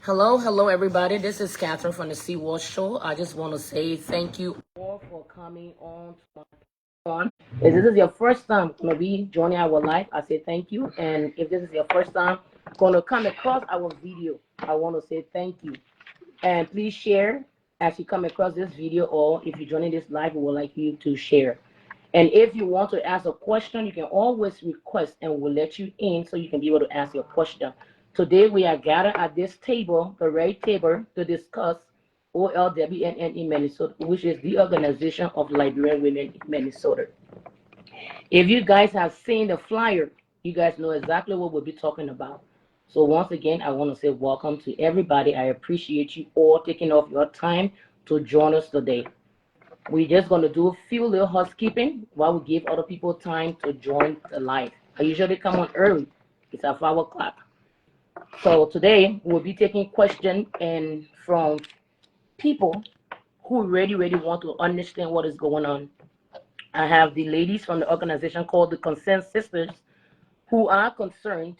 Hello, everybody. This is Catherine from the Seawall Show. I just want to say thank you all for coming on to my platform. If this is your first time going to be joining our live, I say thank you. And if this is your first time going to come across our video, I want to say thank you. And please share as you come across this video, or if you're joining this live, we would like you to share. And if you want to ask a question, you can always request and we'll let you in so you can be able to ask your question. Today we are gathered at this table, the right table, to discuss OLWMN in Minnesota, which is the organization of Liberian women in Minnesota. If you guys have seen the flyer, you guys know exactly what we'll be talking about. So once again, I want to say welcome to everybody. I appreciate you all taking off your time to join us today. We're just going to do a few little housekeeping while we give other people time to join the live. I usually come on early. It's at 5 o'clock. So today we'll be taking questions and from people who really want to understand what is going on. I have the ladies from the organization called the Consent Sisters who are concerned,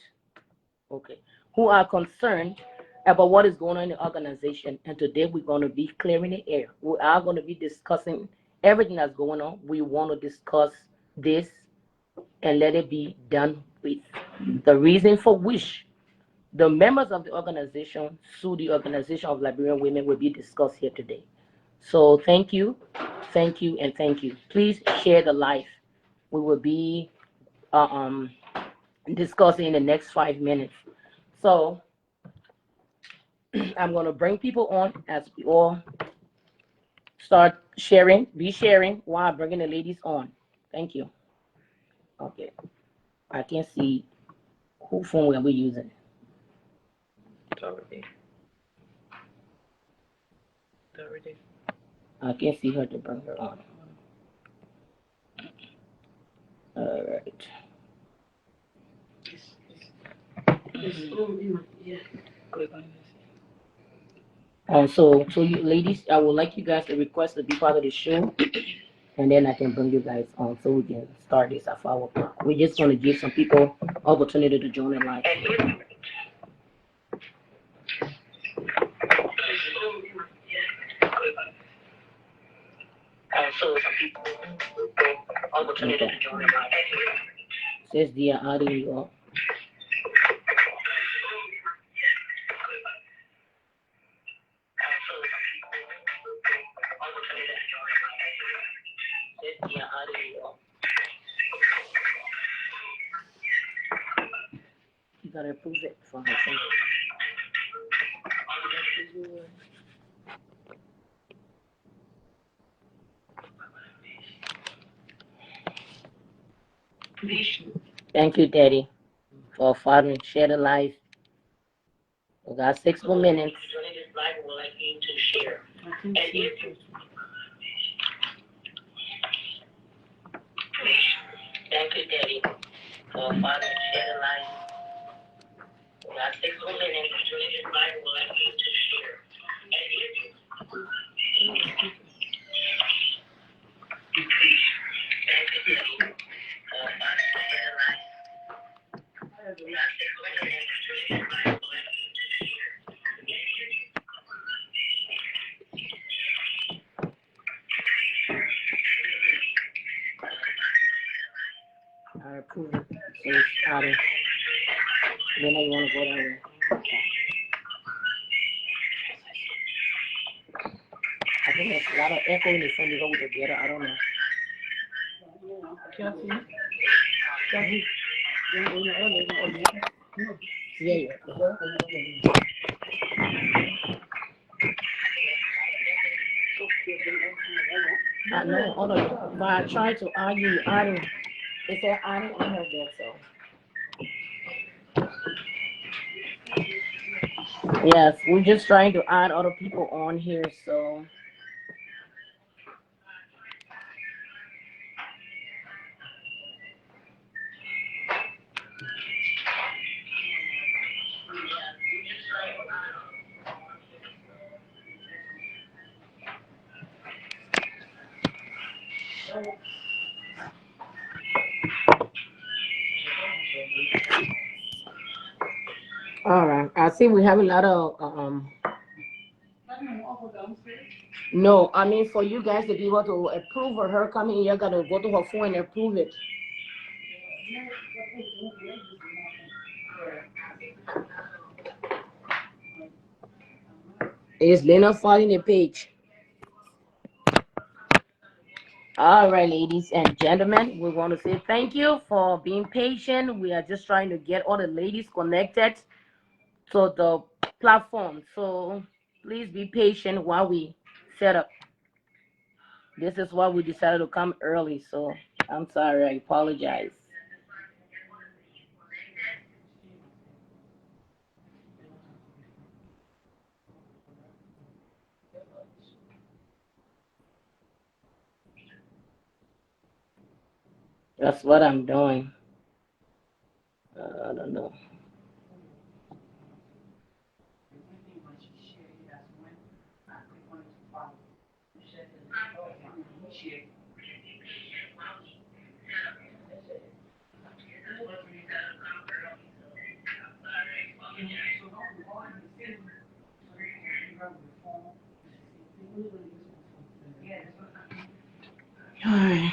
about what is going on in the organization. And today we're going to be clearing the air. We are going to be discussing everything that's going on. We want to discuss this and let it be done with. The reason for which the members of the organization sue the organization of Liberian women will be discussed here today. So thank you, and thank you. Please share the live. We will be discussing in the next 5 minutes. So I'm going to bring people on as we all start sharing, while I'm bringing the ladies on. Thank you. Okay. I can't see who phone are we using. I can't see her to bring her on. All right. So you ladies, I would like you guys to request to be part of the show, and then I can bring you guys on so we can start this at 5 o'clock. We're just going to give some people opportunity to join in live. So some people opportunity to join in live. Says the audio. You gotta approve it for her. Thank you, Daddy, for following. Share the live. We got 6 more minutes. Thank you, Daddy, for following. Share the live. We got 6 more minutes. I approve it. So it's out of. Then I want to go down there. I think there's a lot of echo in the front. You go together. I don't know. Yeah. I know. Hold on. But I tried to argue. I don't. It said I don't have that. So. Yes, we're just trying to add other people on here. So. All right. I see we have a lot of no, I mean for you guys to be able to approve of her coming, you gotta go to her phone and approve it. Is Lena following the page? All right, ladies and gentlemen, we want to say thank you for being patient. We are just trying to get all the ladies connected to the platform. So please be patient while we set up. This is why we decided to come early. So I'm sorry, I apologize. That's what I'm doing. I don't know. All right.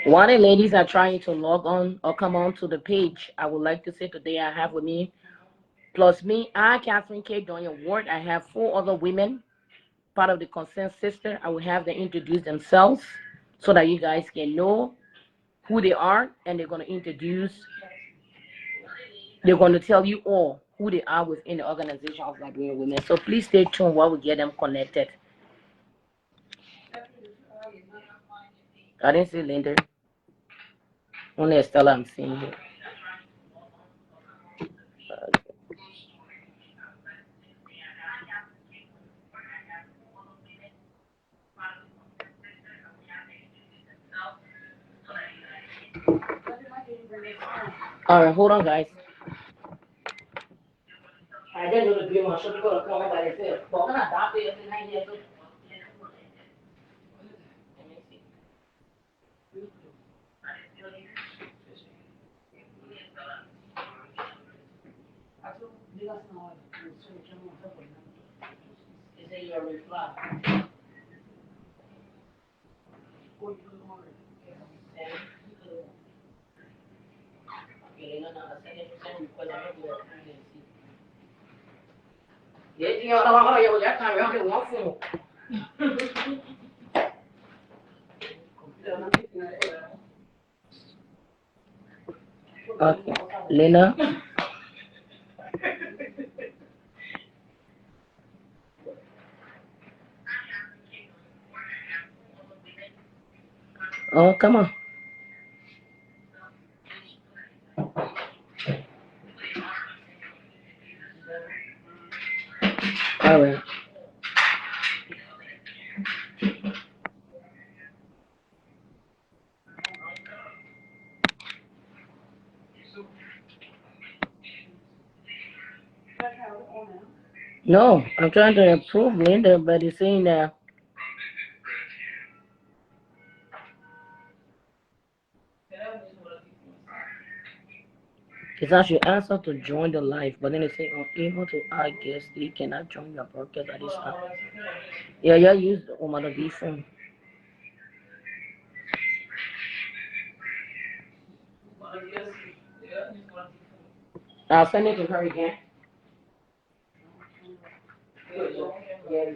While the ladies are trying to log on or come on to the page, I would like to say today I have with me, plus me, Catherine K. Doyen Ward. I have four other women, part of the Consent Sister. I will have them introduce themselves so that you guys can know who they are, and they're going to tell you all who they are within the organization of Liberian Women. So please stay tuned while we get them connected. I didn't see Linda. Only Estella I'm seeing here. All right, hold on, guys. I didn't know the dream on show people to come by themselves. But when I got there, I didn't know. Is it your reply? Okay. Lena. Oh, come on. All right. No, I'm trying to improve Linda, but it's saying that it's actually answer to join the live, but then it's saying unable to add guests, they cannot join your broadcast at this time. Yeah, yeah, use the Omada B phone. I'll send it to her again. Yeah.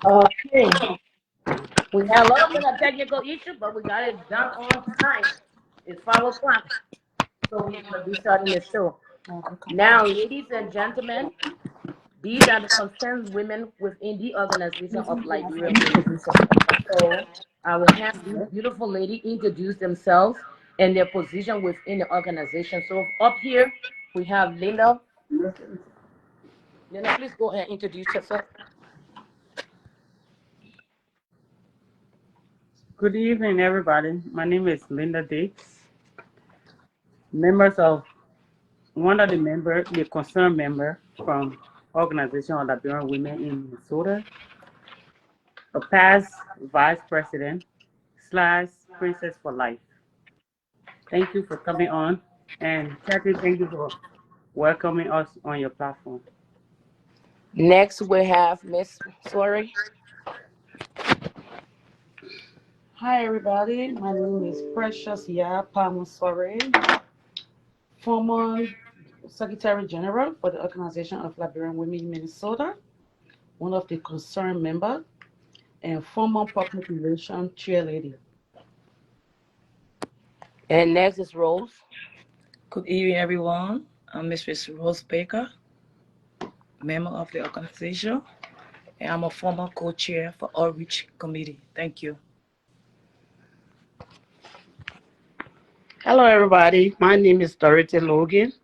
Okay. We had a little bit of technical issue, but we got it done on time. It's 5 o'clock, so we're gonna be starting the show. Now, ladies and gentlemen, these are the concerned women within the organization of Liberian Women. So I will have these beautiful ladies introduce themselves and their position within the organization. So up here we have Linda. Linda, please go ahead and introduce yourself. Good evening, everybody. My name is Linda Dix. Members of one of the member, the concerned member from Organization of Liberian Women in Minnesota, a past vice president slash princess for life. Thank you for coming on. And Kathy, thank you for welcoming us on your platform. Next, we have Miss Sorry. Hi everybody, my name is Precious Ya Pamusore, former Secretary General for the Organization of Liberian Women in Minnesota, one of the concerned members, and former public relations chairlady. And next is Rose. Good evening, everyone. I'm Mistress Rose Baker, member of the organization, and I'm a former co-chair for Outreach Committee. Thank you. Hello, everybody. My name is Dorothy Logan,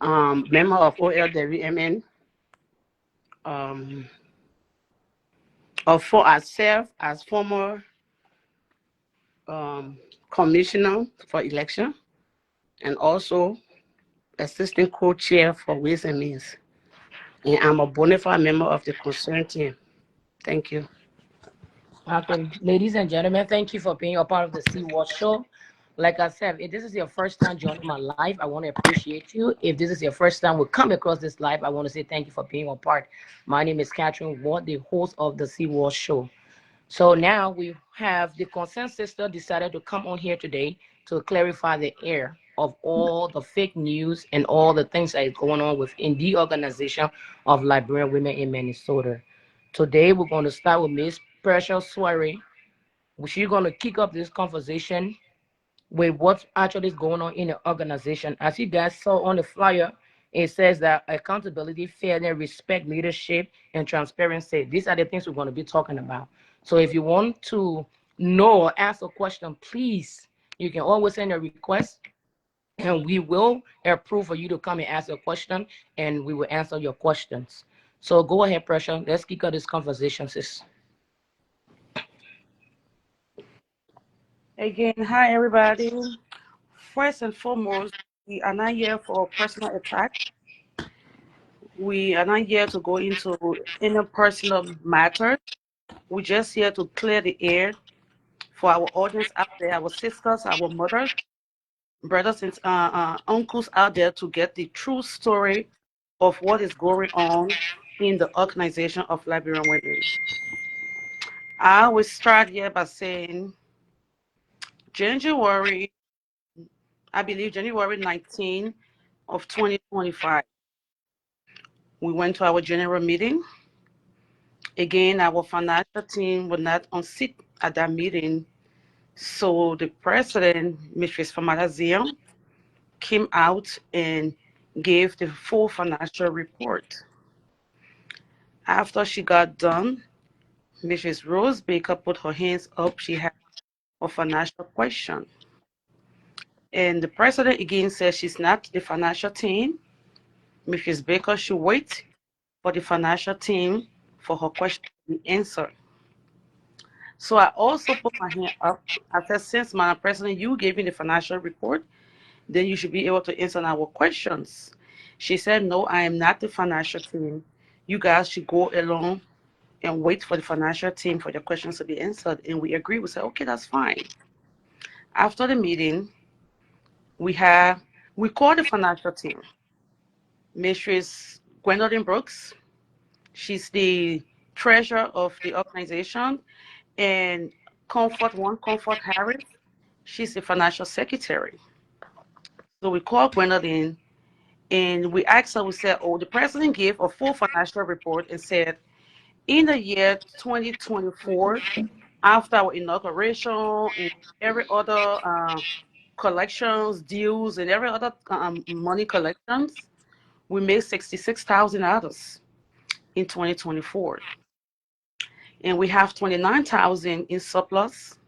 member of OLWMN. I serve as former commissioner for election and also assistant co-chair for Ways and Means. And I'm a bona fide member of the concerned team. Thank you. Okay, ladies and gentlemen, thank you for being a part of the Sea Watch Show. Like I said, if this is your first time joining my live, I want to appreciate you. If this is your first time we come across this live, I want to say thank you for being a part. My name is Catherine Ward, the host of the Sea Watch Show. So now we have the consent sister decided to come on here today to clarify the air of all the fake news and all the things that is going on within the organization of Liberian Women in Minnesota. Today we're going to start with Miss Precious Soiree. She's going to kick up this conversation with what's actually going on in the organization. As you guys saw on the flyer, it says that accountability, fairness, respect, leadership, and transparency. These are the things we're going to be talking about. So if you want to know or ask a question, please, you can always send a request and we will approve for you to come and ask a question and we will answer your questions. So go ahead, Pressure. Let's kick up this conversation, sis. Again, hi everybody. First and foremost, we are not here for personal attack. We are not here to go into any personal matter. We're just here to clear the air for our audience out there, our sisters, our mothers, brothers, and uncles out there to get the true story of what is going on in the organization of Liberian women. I will start here by saying January, I believe January 19 of 2025, we went to our general meeting. Again, our financial team was not on seat at that meeting. So the president, Mrs. Famadazian, came out and gave the full financial report. After she got done, Mrs. Rose Baker put her hands up. She had a financial question. And the president again said she's not the financial team. Mrs. Baker should wait for the financial team for her question to be answered. So I also put my hand up. I said, since Madam President, you gave me the financial report, then you should be able to answer our questions. She said, no, I am not the financial team. You guys should go along and wait for the financial team for your questions to be answered. And we agreed. We said, okay, that's fine. After the meeting, we called the financial team. Mrs. Gwendolyn Brooks, she's the treasurer of the organization, and Comfort Harris, she's the financial secretary. So we called Gwendolyn and we asked her, we said, oh, the president gave a full financial report and said, in the year 2024, after our inauguration and every other collections, deals, and every other money collections, we made $66,000 in 2024. And we have 29,000 in surplus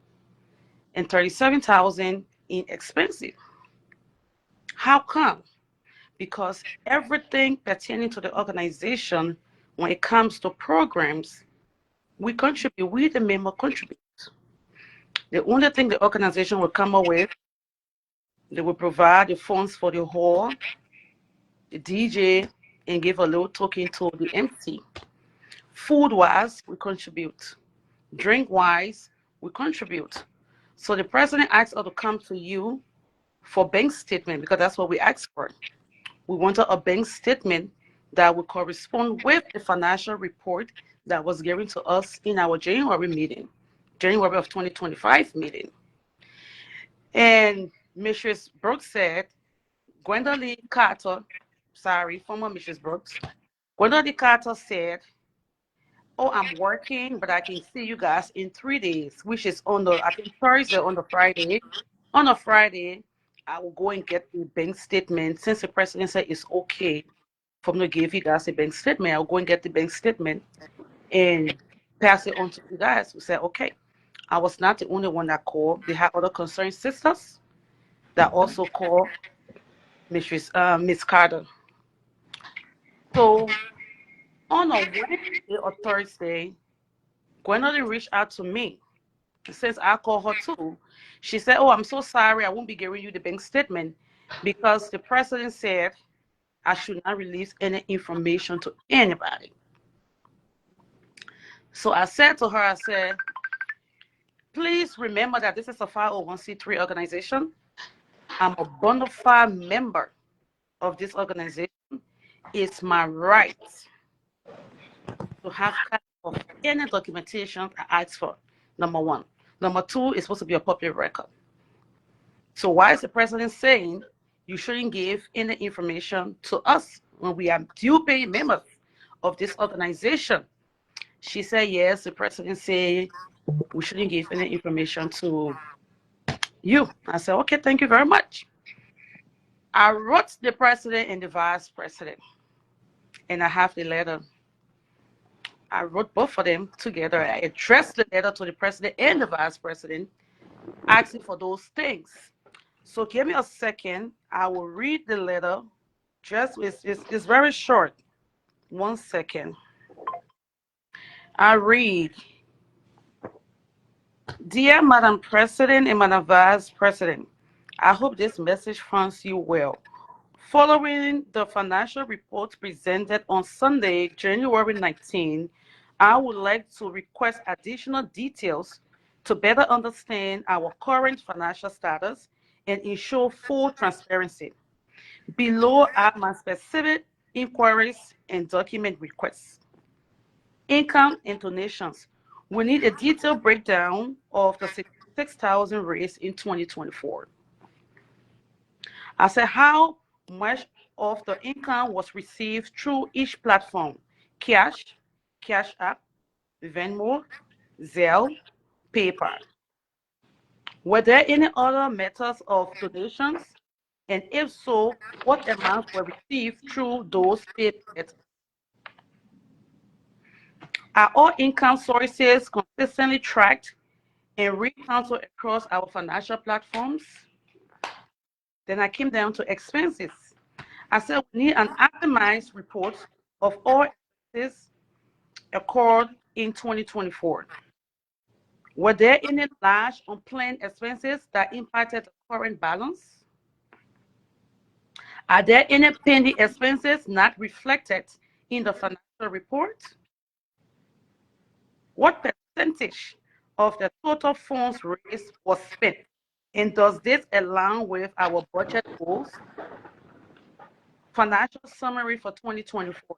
and 37,000 in expensive. How come? Because everything pertaining to the organization, when it comes to programs, we contribute, we the member contribute. The only thing the organization will come up with, they will provide the funds for the hall, the DJ, and give a little token to the MC. Food-wise, we contribute. Drink-wise, we contribute. So the president asked us to come to you for bank statement because that's what we asked for. We wanted a bank statement that would correspond with the financial report that was given to us in our January meeting, January of 2025 meeting. And Mrs. Brooks said, Gwendolyn Carter, sorry, former Mrs. Brooks, Gwendolyn Carter said, oh, I'm working, but I can see you guys in 3 days, which is on the, I think Thursday, on the Friday. On a Friday, I will go and get the bank statement. Since the president said it's okay for me to give you guys a bank statement, I'll go and get the bank statement and pass it on to you guys. We said, okay. I was not the only one that called. They had other concerned sisters that also called Miss Carter. So on a Wednesday or Thursday, Gwendolyn reached out to me. Since I called her too, she said, oh, I'm so sorry. I won't be giving you the bank statement because the president said I should not release any information to anybody. So I said to her, I said, please remember that this is a 501c3 organization. I'm a bona fide member of this organization. It's my right to have copy of any documentation I ask for, number one. Number two, it's supposed to be a public record. So why is the president saying you shouldn't give any information to us when we are due paying members of this organization? She said, yes, the president said we shouldn't give any information to you. I said, okay, thank you very much. I wrote the president and the vice president, and I have the letter. I wrote both of them together. I addressed the letter to the president and the vice president, asking for those things. So give me a second. I will read the letter. Just it's very short. 1 second. I read, dear Madam President and Madam Vice President, I hope this message finds you well. Following the financial report presented on Sunday, January 19, I would like to request additional details to better understand our current financial status and ensure full transparency. Below are my specific inquiries and document requests. Income and donations. We need a detailed breakdown of the 66,000 raised in 2024. I said how much of the income was received through each platform: cash, Cash App, Venmo, Zelle, PayPal. Were there any other methods of donations? And if so, what amounts were received through those paid methods? Are all income sources consistently tracked and recounted across our financial platforms? Then I came down to expenses. I said we need an itemized report of all expenses occurred in 2024. Were there any large unplanned expenses that impacted the current balance? Are there any pending expenses not reflected in the financial report? What percentage of the total funds raised was spent? And does this align with our budget goals? Financial summary for 2024.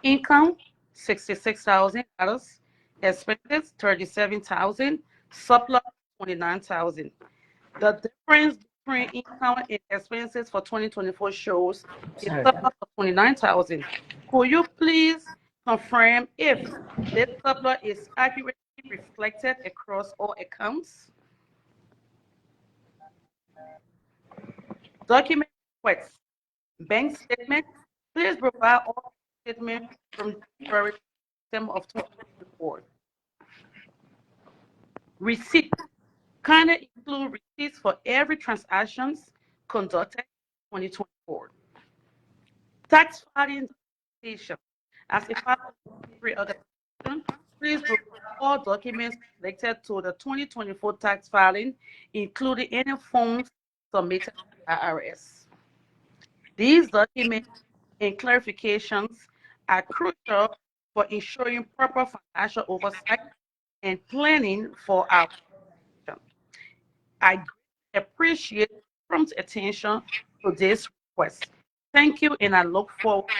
Income, $66,000. Expenses, $37,000. Surplus, $29,000. The difference between income and expenses for 2024 shows a surplus of $29,000. Could you please confirm if this surplus is accurately reflected across all accounts? Document requests. Bank statement. Please provide all statements from January of 2024. Receipt. Kindly include receipts for every transactions conducted in 2024. Tax filing documentation. As a part of the organization, please provide all documents related to the 2024 tax filing, including any forms submitted to the IRS. These documents and clarifications are crucial for ensuring proper financial oversight and planning for our organization. I greatly appreciate prompt attention to this request. Thank you, and I look forward to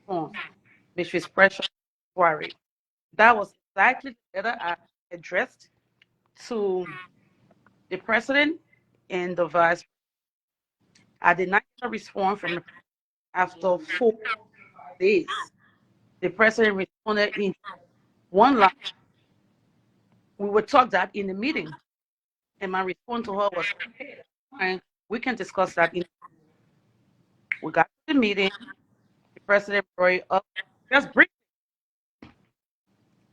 response, Mrs. Precious Quarry. That was exactly the letter I addressed to the president and the vice. I did not get a response from the after 4 days. The president responded in one line. We were talked that in the meeting, and my response to her was, "Fine, we can discuss that." We got to the meeting. The president brought it up just briefly,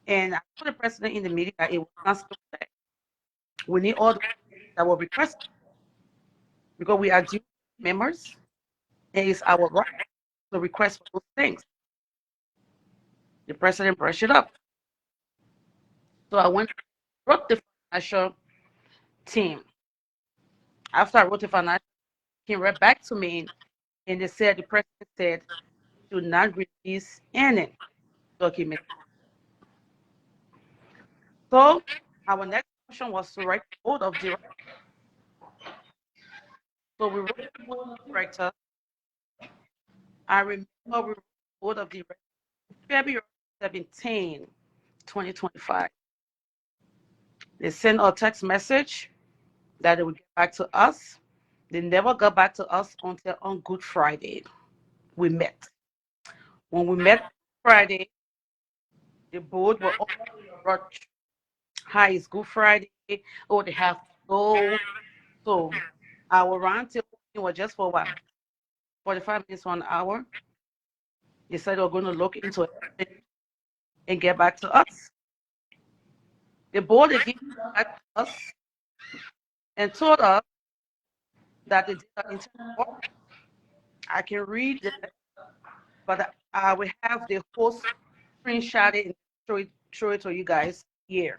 and I told the president in the meeting that it was not still there. We need all the that were requested because we are due members, and it's our right to request for those things. The president brushed it up. So I went wrote the financial team. After I wrote the financial team, right back to me, and they said the president said do not release any document. So our next option was to write the board of directors. So we wrote the board of directors. I remember we wrote the board of directors February 17, 2025. They sent a text message that they would get back to us. They never got back to us until on Good Friday. We met. When we met Friday, the board were all rushed. Hi, it's Good Friday. Oh, they have to go. So our roundtable was just for a while, 45 minutes, 1 hour. They said they were going to look into it and get back to us. The board again got back to us and told us that they did an internal audit. I can read it, but I will have the whole screenshot it and show it to you guys here.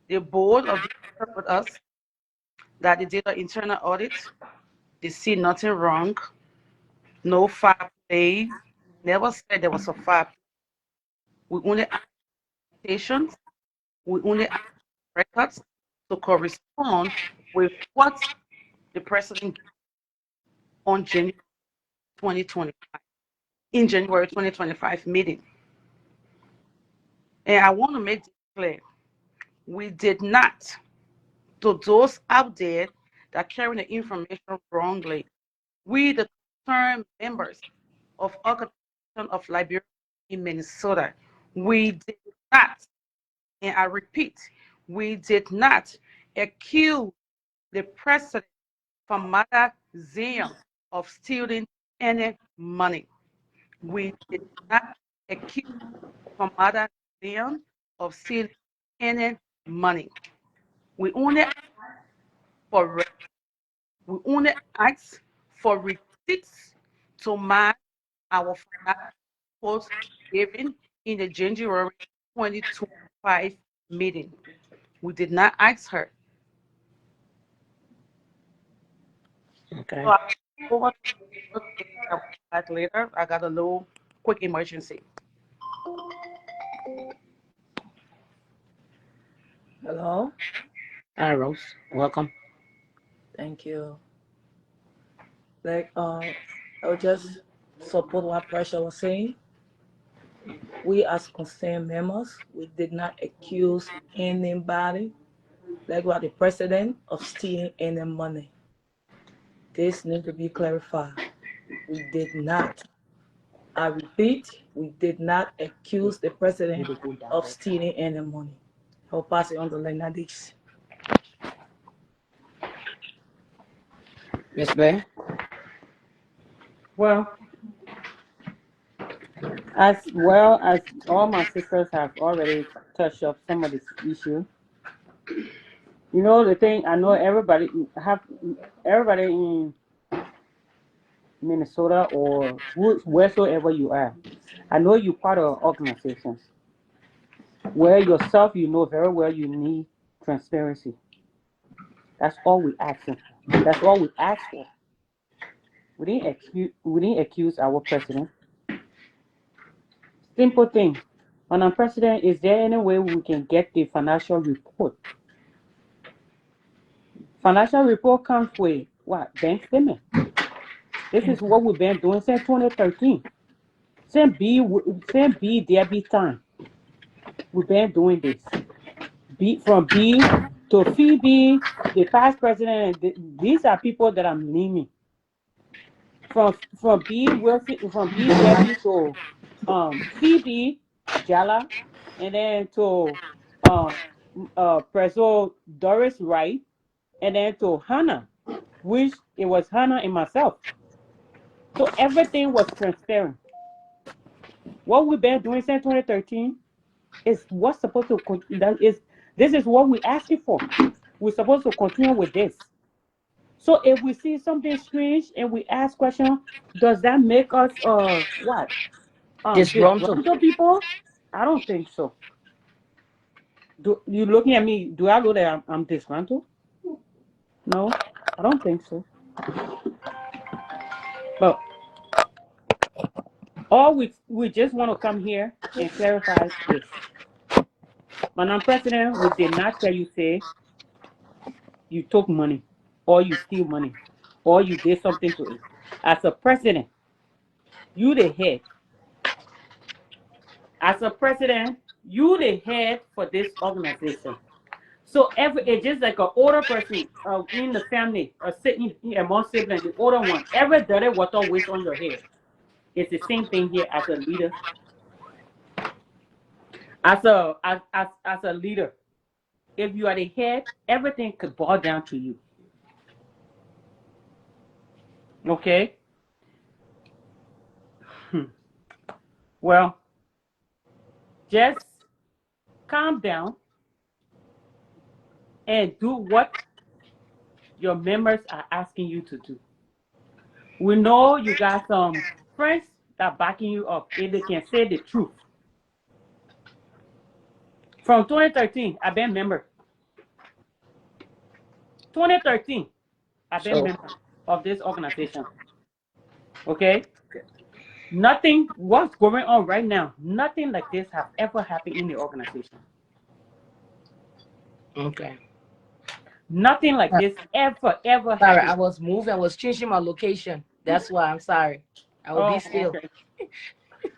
The board of directors with us that they did an internal audit. They see nothing wrong, no foul play. Never said there was a foul play. We only ask patients, we only ask records to correspond with what the president gave on January 2025, in January 2025 meeting. And I want to make this clear. We did not, to those out there that carry the information wrongly, we, the concerned members of Organization of Liberia in Minnesota, we did not, and I repeat, we did not accuse the president from Mother Zion of stealing any money. We did not accuse from Mother Zion of stealing any money. We only ask for we only ask for receipts to match our financial post given in the January 2025 meeting. We did not ask her. Okay. So I over to back later. I got a little quick emergency. Hello. Hi, Rose. Welcome. Thank you. Like, I'll just support what Pressure was saying. We as concerned members, we did not accuse anybody, like what the president, of stealing any money. This needs to be clarified. We did not. I repeat, we did not accuse the president of stealing any money. I'll pass it on to Lenadix. Miss Bear? Well, as all my sisters have already touched up some of this issue. You know, the thing, I know everybody in Minnesota or wheresoever you are, I know you're part of organizations where yourself, you know very well you need transparency. That's all we asking for. That's all we ask for. We didn't accuse our president. Simple thing. Madam President, is there any way we can get the financial report? Financial report comes with what? Bank statement. This is what we've been doing since 2013. Since B there be time. We've been doing this. From B to Phoebe, the past president. These are people that I'm naming. From B Wilson, from B Debbie to Phoebe Jala, and then to Preso Doris Wright, and then to Hannah, which it was Hannah and myself. So everything was transparent. What we've been doing since 2013 is what's supposed to this is what we're asking for. We're supposed to continue with this. So if we see something strange and we ask questions, does that make us what? Disgruntled. Disgruntled people? I don't think so. Do you looking at me? Do I look that I'm disgruntled? No, I don't think so. But all we just want to come here and clarify this. Madam President, we did not tell you say you took money or you steal money or you did something to it. As a president, you the head. As a president, you the head for this organization. So it's just like an older person in the family, sitting among siblings, the older one. Every dirty water waste on your head. It's the same thing here as a leader. As a leader, if you are the head, everything could boil down to you. Okay? Well, just calm down and do what your members are asking you to do. We know you got some friends that are backing you up if they can say the truth. From 2013, I've been member. 2013, I've been member of this organization. Okay? Nothing, what's going on right now, nothing like this has ever happened in the organization. Okay. Nothing like this ever Sorry, happened. I was moving. I was changing my location. That's why I'm sorry. I will be still. Okay.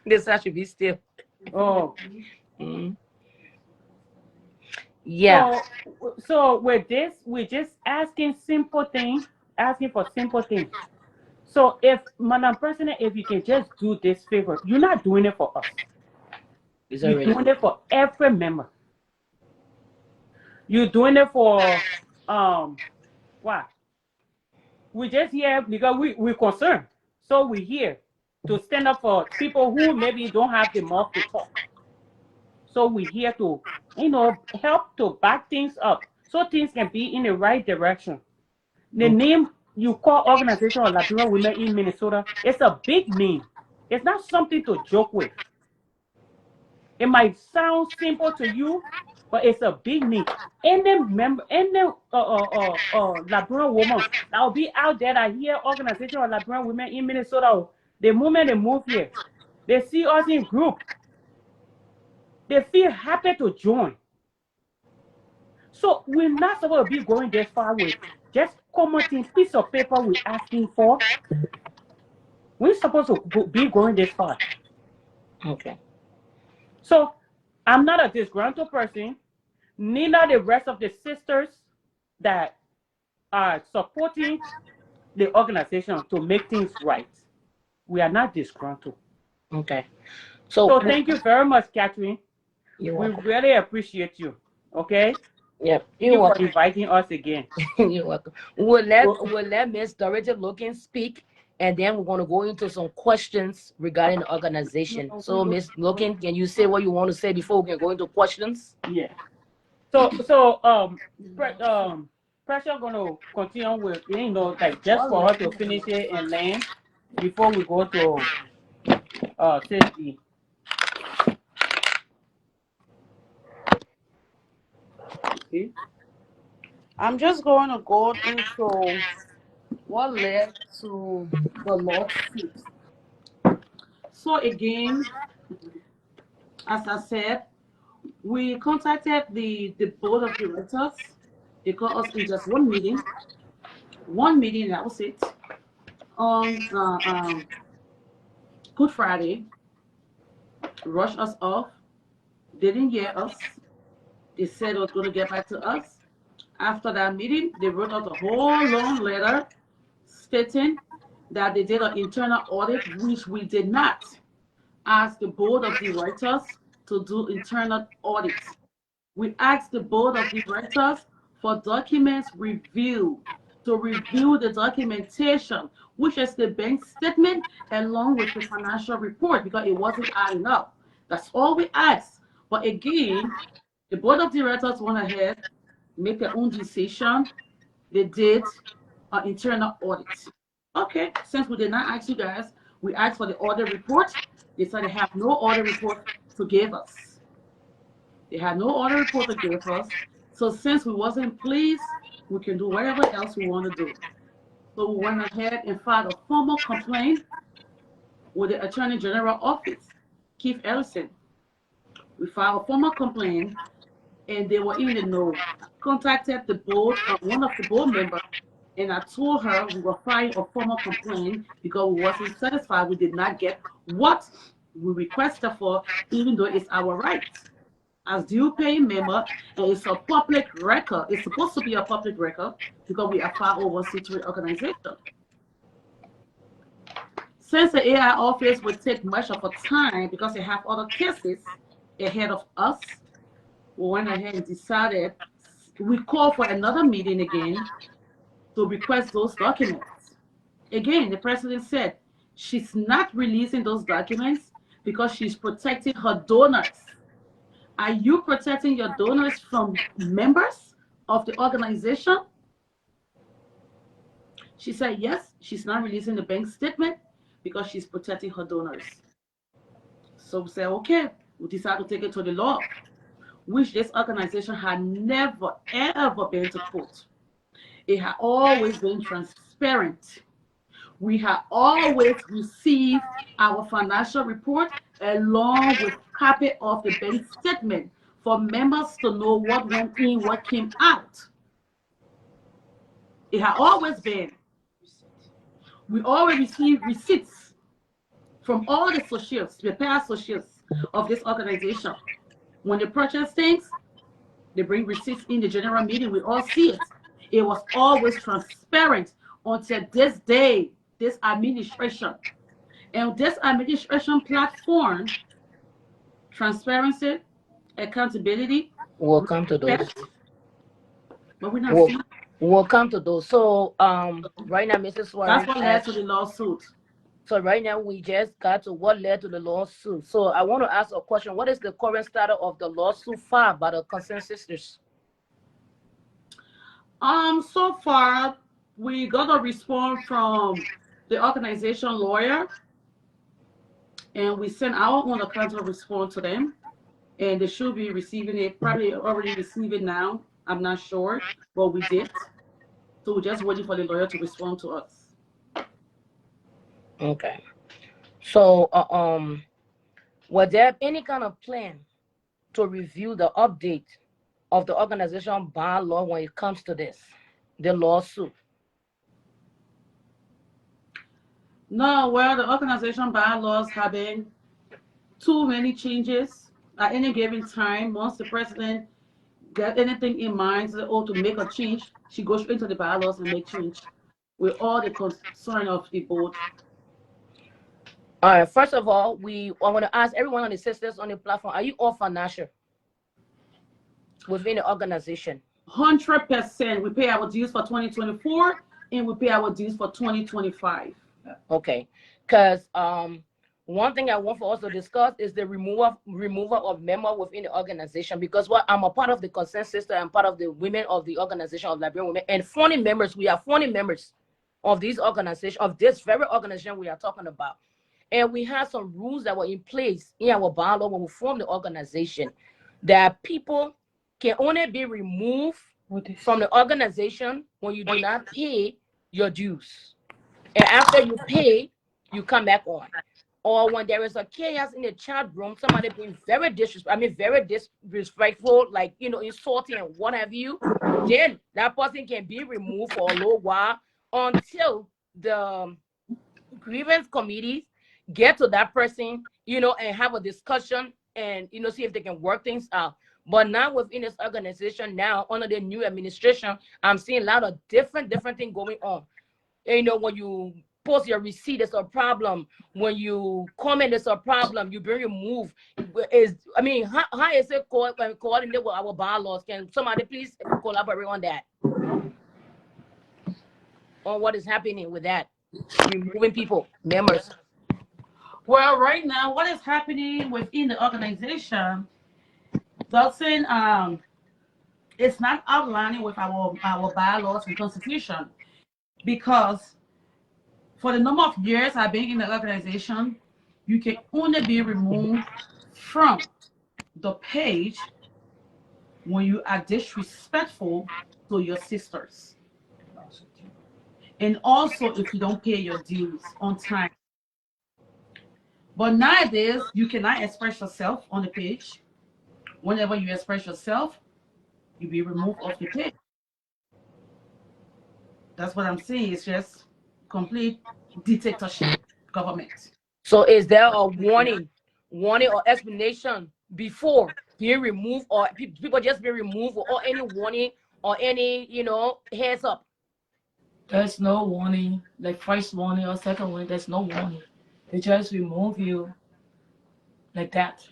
This I should be still. Oh. Yeah. So with this, we're just asking simple things, asking for simple things. So if, Madam President, if you can just do this favor, you're not doing it for us. You're doing it for every member. You're doing it for what? We're just here because we're concerned. So we're here to stand up for people who maybe don't have the mouth to talk. So we're here to, help to back things up so things can be in the right direction. The name you call Organization of Liberian Women in Minnesota, it's a big name. It's not something to joke with. It might sound simple to you, but it's a big name. Any member, any Liberian woman that will be out there that hear Organization of Liberian Women in Minnesota, the moment they move here, they see us in group, they feel happy to join. So we're not supposed to be going this far with just common piece of paper we're asking for. We're supposed to be going this far. Okay. So I'm not a disgruntled person. Neither the rest of the sisters that are supporting the organization to make things right. We are not disgruntled. Okay. So thank you very much, Catherine. We really appreciate you. Okay? Yep. Thank you for inviting us again. You're welcome. We'll let Miss Dorothy Logan speak, and then we're going to go into some questions regarding the organization. So, Miss Logan, can you say what you want to say before we can go into questions? Yeah. So Pressure gonna continue with just for her to finish it and land before we go to safety. See? I'm just going to go into What led to the lawsuit? So again, as I said, we contacted the board of directors. They called us in just one meeting. One meeting, that was it. On Good Friday, rushed us off. They didn't hear us. They said it was going to get back to us. After that meeting, they wrote out a whole long letter stating that they did an internal audit, which we did not ask the board of directors to do internal audits. We asked the board of directors for documents review, to review the documentation, which is the bank statement along with the financial report, because it wasn't adding up. That's all we asked. But again, the board of directors went ahead, make their own decision. They did an internal audit. Okay, since we did not ask you guys, we asked for the audit report. They said they have no audit report to give us. They had no audit report to give us. So since we wasn't pleased, we can do whatever else we want to do. So we went ahead and filed a formal complaint with the Attorney General office, Keith Ellison. We filed a formal complaint, and they were in the know. I contacted the board, one of the board members, and I told her we were filing a formal complaint because we wasn't satisfied. We did not get what we requested for, even though it's our right as due paying member, and it's a public record. It's supposed to be a public record because we are 501c3 organization. Since the AI office would take much of a time because they have other cases ahead of us, we went ahead and decided we called for another meeting again to request those documents. Again, the president said she's not releasing those documents because she's protecting her donors. Are you protecting your donors from members of the organization? She said yes, she's not releasing the bank statement because she's protecting her donors. So we said, okay, we decided to take it to the law, which this organization had never, ever been to court. It had always been transparent. We have always received our financial report along with copy of the bank statement for members to know what went in, what came out. It has always been. We always receive receipts from all the associates, the past associates of this organization. When they purchase things, they bring receipts in the general meeting. We all see it. It was always transparent until this day, this administration. And this administration platform, transparency, accountability, We'll come to those. but we're not seeing. We'll come to those. So right now, Mrs. Warren. That's what led to the lawsuit. So right now we just got to what led to the lawsuit. So I want to ask a question. What is the current status of the lawsuit filed by the concerned sisters? So far we got a response from the organization lawyer, and we sent our own account of response to them, and they should be receiving it, probably already received it now. I'm not sure, but we did. So we're just waiting for the lawyer to respond to us. Okay. So was there any kind of plan to review the update of the organization bylaw when it comes to this, the lawsuit? No, well, the organization bylaws have been too many changes at any given time. Once the president got anything in mind to make a change, she goes into the bylaws and make change with all the concern of the board. All right. First of all, I want to ask everyone on the sisters on the platform: are you all financial within the organization? 100%. We pay our dues for 2024, and we pay our dues for 2025. Okay, because one thing I want for us to discuss is the removal of members within the organization, because I'm a part of the concerned sister. I'm part of the women of the organization of Liberian women, and founding members. We are founding members of this organization, of this very organization we are talking about. And we have some rules that were in place in our bylaw when we formed the organization, that people can only be removed from the organization when you do not pay your dues. And after you pay, you come back on. or when there is a chaos in the chat room, somebody being very very disrespectful, like insulting and what have you, then that person can be removed for a little while until the grievance committees get to that person, and have a discussion and see if they can work things out. But now within this organization, now under the new administration, I'm seeing a lot of different things going on. When you post your receipt, there's a problem. When you comment, there's a problem. You bring removed. How is it coordinated with our bylaws? Can somebody please collaborate on that? On what is happening with that? Removing people, members. Well, right now, what is happening within the organization doesn't it's not outlining with our bylaws and constitution, because for the number of years I've been in the organization, you can only be removed from the page when you are disrespectful to your sisters, and also if you don't pay your dues on time. But nowadays, you cannot express yourself on the page. Whenever you express yourself, you be removed off the page. That's what I'm saying. It's just complete dictatorship government. So is there a warning or explanation before being removed, or people just be removed, or any warning or any heads up? There's no warning, like first warning or second warning. There's no warning. They just remove you like that.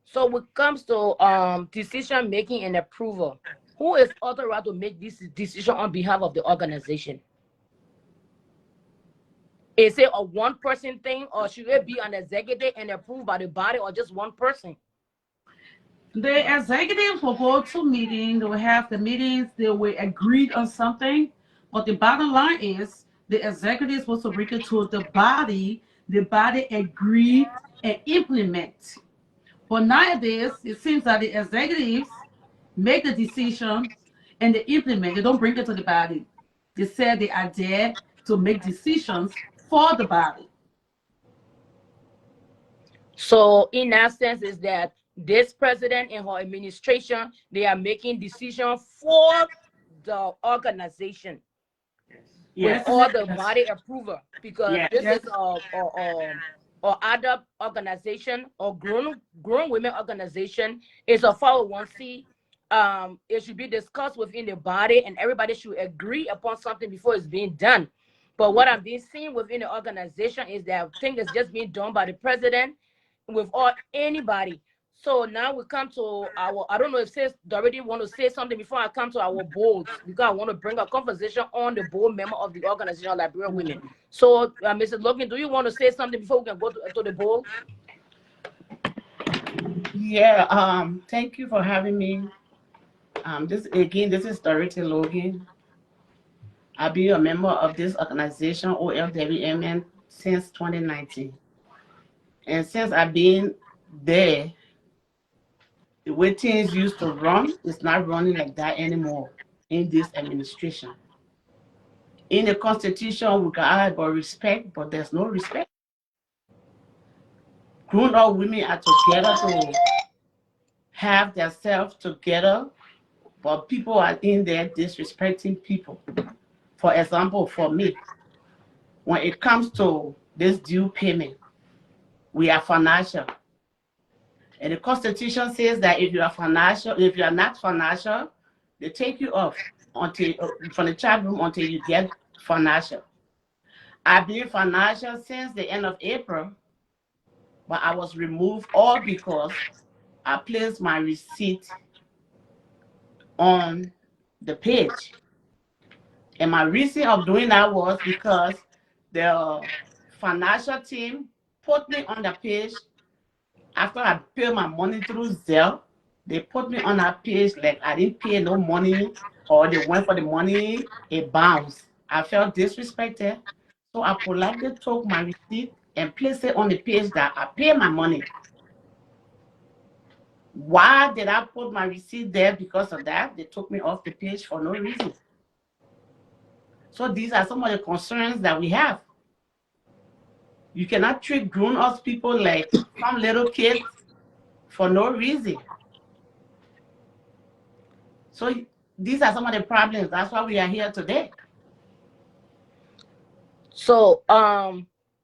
So when it comes to decision making and approval, who is authorized to make this decision on behalf of the organization? Is it a one person thing, or should it be an executive and approved by the body, or just one person? The executives will go to meetings, they will have the meetings, they will agree on something. But the bottom line is the executives supposed to bring it to the body agree and implement. But nowadays, it seems that the executives make the decision and they implement. They don't bring it to the body. They say they are there to make decisions for the body. So in that sense, is that this president and her administration, they are making decisions for the organization with Yes. all the Yes. body approval, because Yes. this Yes. is or other organization or grown women organization is a 401c. It should be discussed within the body, and everybody should agree upon something before it's being done. But what I'm being seen within the organization is that thing is just being done by the president without anybody. So now we come to our, I don't know if sis already want to say something before I come to our boards, because I want to bring a conversation on the board member of the organization of Liberian women. So Mrs. Logan, do you want to say something before we can go to the board? Yeah, thank you for having me. This is Dorothy Logan. I've been a member of this organization, OLWMN, since 2019. And since I've been there, the way things used to run is not running like that anymore in this administration. In the Constitution, we got about respect, but there's no respect. Grown-up women are together to have themselves together, but people are in there disrespecting people. For example, for me, when it comes to this due payment, we are financial. And the Constitution says that if you are not financial, they take you off until from the chat room until you get financial. I've been financial since the end of April, but I was removed all because I placed my receipt on the page. And my reason of doing that was because the financial team put me on the page after I paid my money through Zelle. They put me on that page like I didn't pay no money, or they went for the money, it bounced. I felt disrespected. So I politely took my receipt and placed it on the page that I paid my money. Why did I put my receipt there? Because of that, they took me off the page for no reason. So these are some of the concerns that we have. You cannot treat grown-ups people like some little kids for no reason. So these are some of the problems. That's why we are here today. So,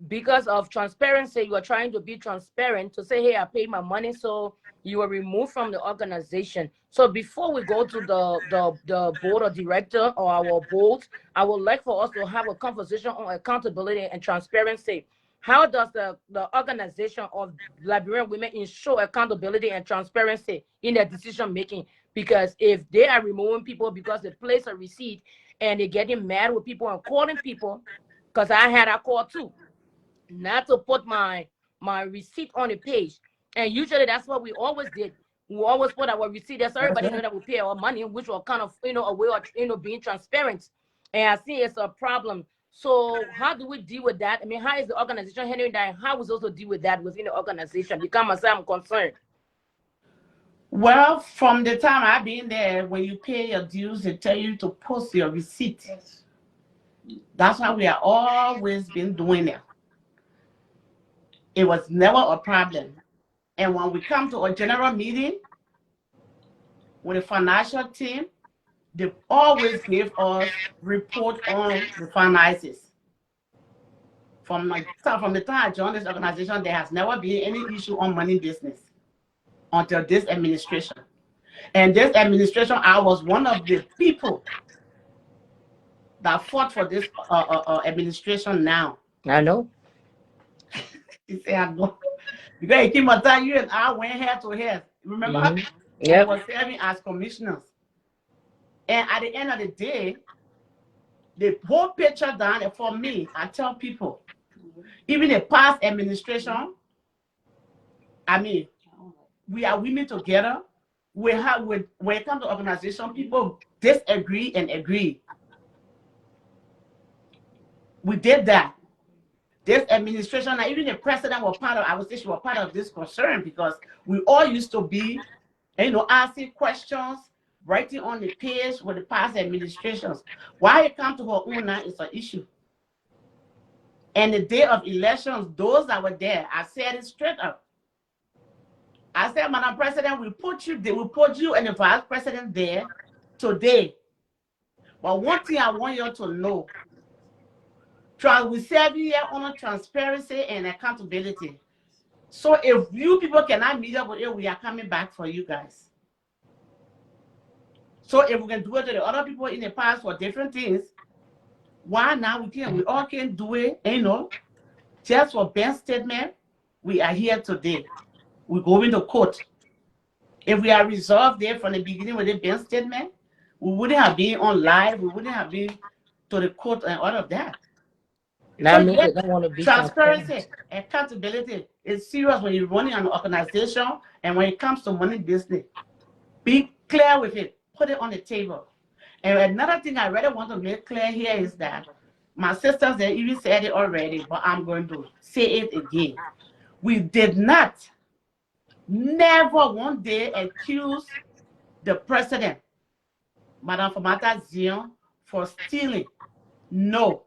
because of transparency, you are trying to be transparent to say, hey, I paid my money, so you were removed from the organization. So before we go to the board of director or our board, I would like for us to have a conversation on accountability and transparency. How does the organization of Liberian women ensure accountability and transparency in their decision making? Because if they are removing people because they place a receipt and they're getting mad with people and calling people, because I had a call too, not to put my receipt on the page. And usually that's what we always did. We always put our receipt there so everybody know that we pay our money, which was kind of, a way of, being transparent. And I see it's a problem. So how do we deal with that? I mean, how is the organization handling that? How we also deal with that within the organization? Because myself, I'm concerned. Well, from the time I've been there, when you pay your dues, they tell you to post your receipt. Yes. That's why we are always been doing it. It was never a problem. And when we come to a general meeting with a financial team, they always give us report on the finances. From the time I joined this organization, there has never been any issue on money business until this administration. And this administration, I was one of the people that fought for this administration now. I know. You say I know. Because it came a time you and I went head to head. Remember? Mm-hmm. Yeah. We were serving as commissioners. And at the end of the day, the whole picture down, and for me, I tell people, even the past administration, I mean, we are women together. When it comes to organization, people disagree and agree. We did that. This administration, and even the president was part of, I would say she was part of this concern, because we all used to be, asking questions, writing on the page with the past administrations. Why it come to her own now is an issue. And the day of elections, those that were there, I said it straight up. I said, Madam President, we put you and the vice president there today. But one thing I want you to know, we serve you here on transparency and accountability. So if you people cannot meet up with it, we are coming back for you guys. So if we can do it to the other people in the past for different things, why now we can? We all can do it, just for bank statement. We are here today. We go into court. If we are resolved there from the beginning with the bank statement, we wouldn't have been on live. We wouldn't have been to the court and all of that. That means they don't want to be transparency, accountability is serious when you're running an organization, and when it comes to money business, be clear with it. Put it on the table. And another thing I really want to make clear here is that my sisters, they even said it already, but I'm going to say it again. We did not, never one day accuse the president, Madame Famata Zion, for stealing. No.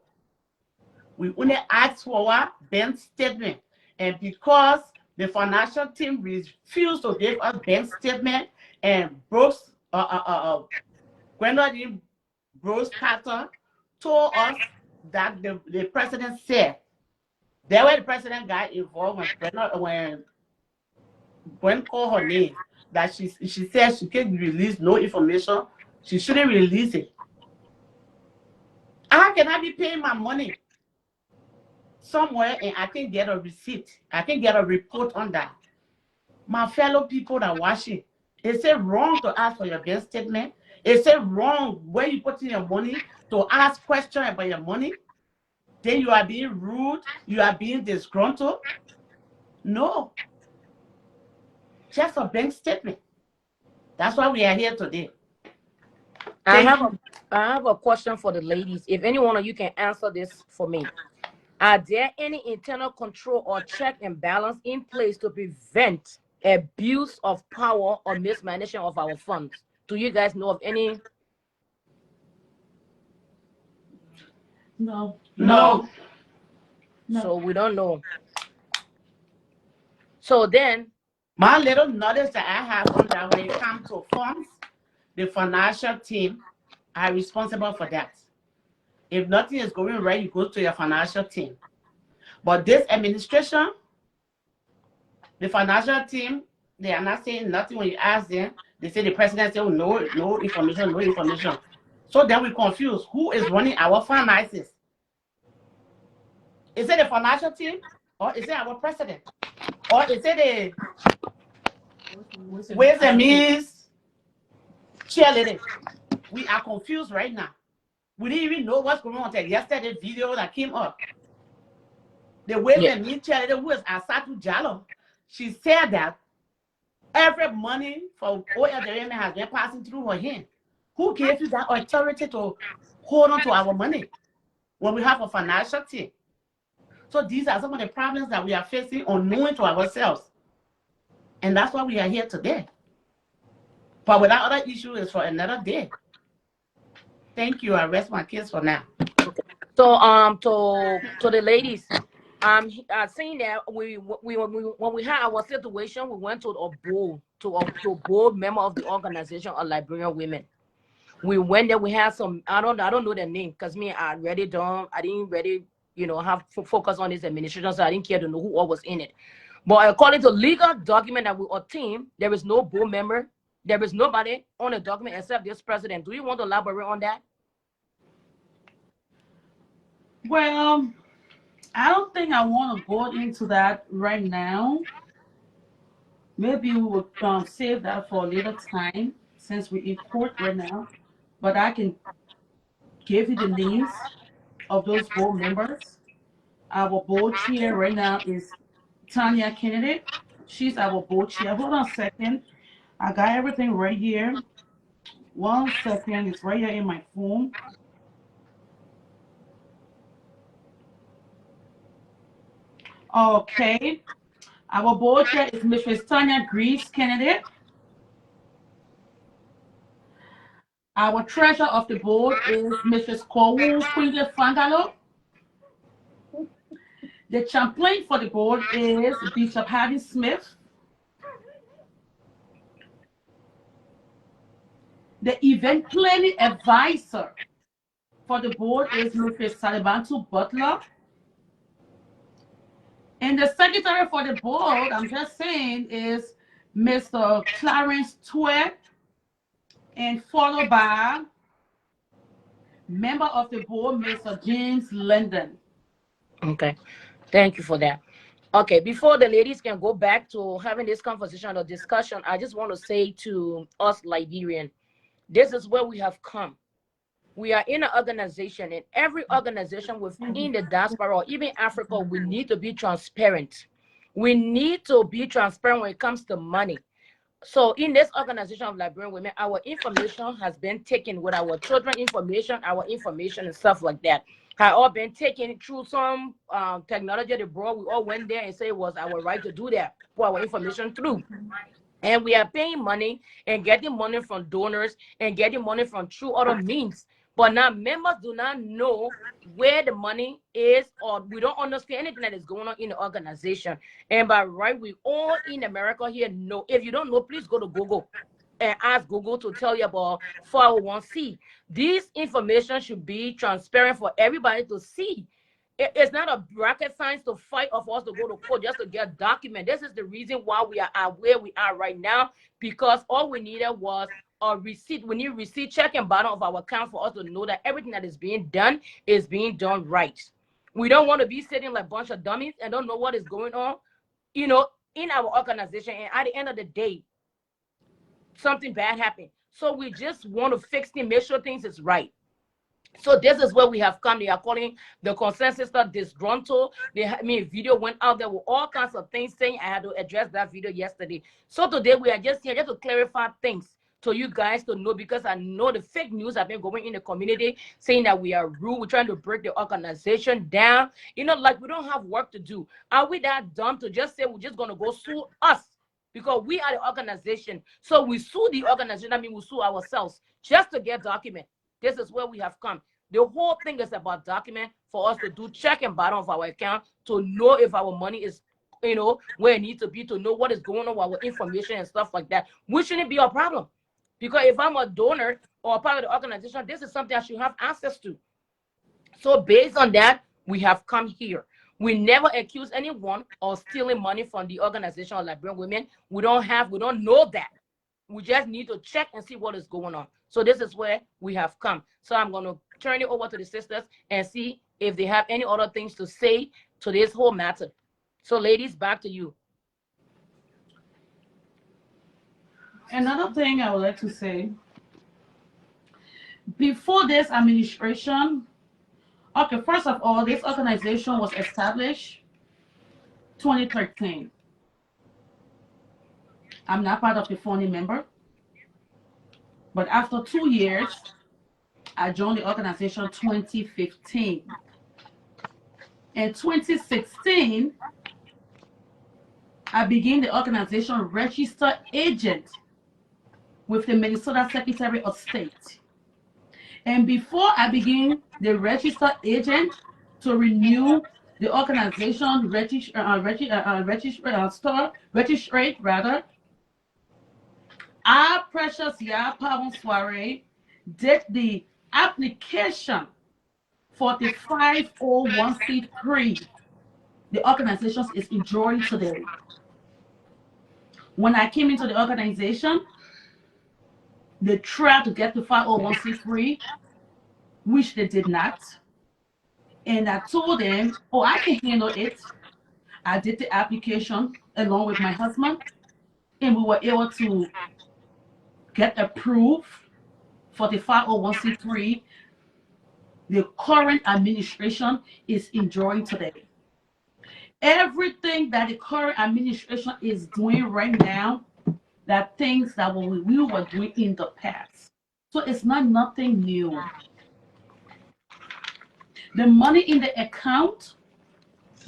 We only asked for a bank statement. And because the financial team refused to give us bank statement, and Brooks, Gwendolyn Brooks Carter told us that the president said, that way the president got involved when Gwen called her name, that she said she can't release no information. She shouldn't release it. How can I be paying my money somewhere and I can get a receipt? I can get a report on that. My fellow people that are watching, is it wrong to ask for your bank statement? Is it wrong where you put in your money to ask questions about your money? Then you are being rude, you are being disgruntled? No. Just a bank statement. That's why we are here today. I have a question for the ladies. If any one of you can answer this for me. Are there any internal control or check and balance in place to prevent abuse of power or mismanagement of our funds? Do you guys know of any? No. So we don't know. So then, My little knowledge that I have on that when it comes to funds, the financial team are responsible for that. If nothing is going right, you go to your financial team. But this administration, the financial team, they are not saying nothing when you ask them. They say the president said, oh, no, no information, no information. So then we confuse who is running our finances. Is it the financial team, or is it our president, or is it the Ways and Means cheerleading? We are confused right now. We didn't even know what's going on until yesterday video that came up. The Ways yeah, and Means cheerleader, who is Asatu Jallo, she said that every money for OLWMN has been passing through her hand. Who gave you that authority to hold on to our money when we have a financial team? So these are some of the problems that we are facing unknowing to ourselves. And that's why we are here today. But without other issues is for another day. Thank you. I rest my case for now. so to the ladies, saying that when we had our situation, we went to a board to a board member of the organization of Liberian women. We went there. We had some. I don't know their name because me I really don't. I didn't really have focus on this administration, so I didn't care to know who all was in it. But according to legal document that we obtained, there is no board member. There is nobody on the document except this president. Do you want to elaborate on that? Well, I don't think I want to go into that right now. Maybe we will save that for a later time since we're in court right now. But I can give you the names of those board members. Our board chair right now is Tanya Kennedy. She's our board chair. Hold on a second. I got everything right here. 1 second. It's right here in my phone. Okay. Our board chair is Mrs. Tanya Greaves Kennedy. Our treasurer of the board is Mrs. Kowu Quinje Fangalo. The champlain for the board is Bishop Harvey Smith. The event planning advisor for the board is Mrs. Salibantu Butler. And the secretary for the board, I'm just saying, is Mr. Clarence Twe, and followed by member of the board, Mr. James Linden. Okay, thank you for that. Okay, before the ladies can go back to having this conversation or discussion, I just want to say to us Liberian, this is where we have come. We are in an organization, and every organization within the diaspora or even Africa, we need to be transparent. We need to be transparent when it comes to money. So in this organization of Liberian women, our information has been taken with our children information, our information and stuff like that. Had all been taken through some technology they brought. We all went there and said it was our right to do that, put our information through. And we are paying money and getting money from donors and getting money from true other means. But now members do not know where the money is, or we don't understand anything that is going on in the organization. And by right, we all in America here know. If you don't know, please go to Google and ask Google to tell you about 401c. This information should be transparent for everybody to see. It's not a rocket science to fight of us to go to court just to get a document. This is the reason why we are where we are right now, because all we needed was a receipt. We need receipt, check and bottom of our account for us to know that everything that is being done right. We don't want to be sitting like a bunch of dummies and don't know what is going on, in our organization. And at the end of the day, something bad happened. So we just want to fix things, make sure things is right. So this is where we have come. They are calling the consensus disgruntled. A video went out there with all kinds of things saying I had to address that video yesterday. So today we are just here just to clarify things to you guys to know, because I know the fake news have been going in the community saying that we are rude. We're trying to break the organization down. Like we don't have work to do. Are we that dumb to just say we're just going to go sue us? Because we are the organization. So we sue the organization. We sue ourselves just to get document. This is where we have come. The whole thing is about document for us to do check and balance of our account to know if our money is, where it needs to be, to know what is going on with our information and stuff like that, which shouldn't be a problem. Because if I'm a donor or a part of the organization, this is something I should have access to. So based on that, we have come here. We never accuse anyone of stealing money from the organization of Liberian women. We don't know that. We just need to check and see what is going on. So this is where we have come. So I'm going to turn it over to the sisters and see if they have any other things to say to this whole matter. So ladies, back to you. Another thing I would like to say, before this administration, okay, first of all, this organization was established 2013. I'm not part of the founding member, but after 2 years, I joined the organization 2015. In 2016, I began the organization registered agent with the Minnesota Secretary of State. And before I began the registered agent to renew the organization registrate rather, our precious Yapa Soiree did the application for the 501c3 the organization is enjoying today. When I came into the organization, they tried to get the 501c3, which they did not. And I told them, oh, I can handle it. I did the application along with my husband, and we were able to get approved for the 501c3 the current administration is enjoying today. Everything that the current administration is doing right now, that things that we were doing in the past. So it's not nothing new. The money in the account,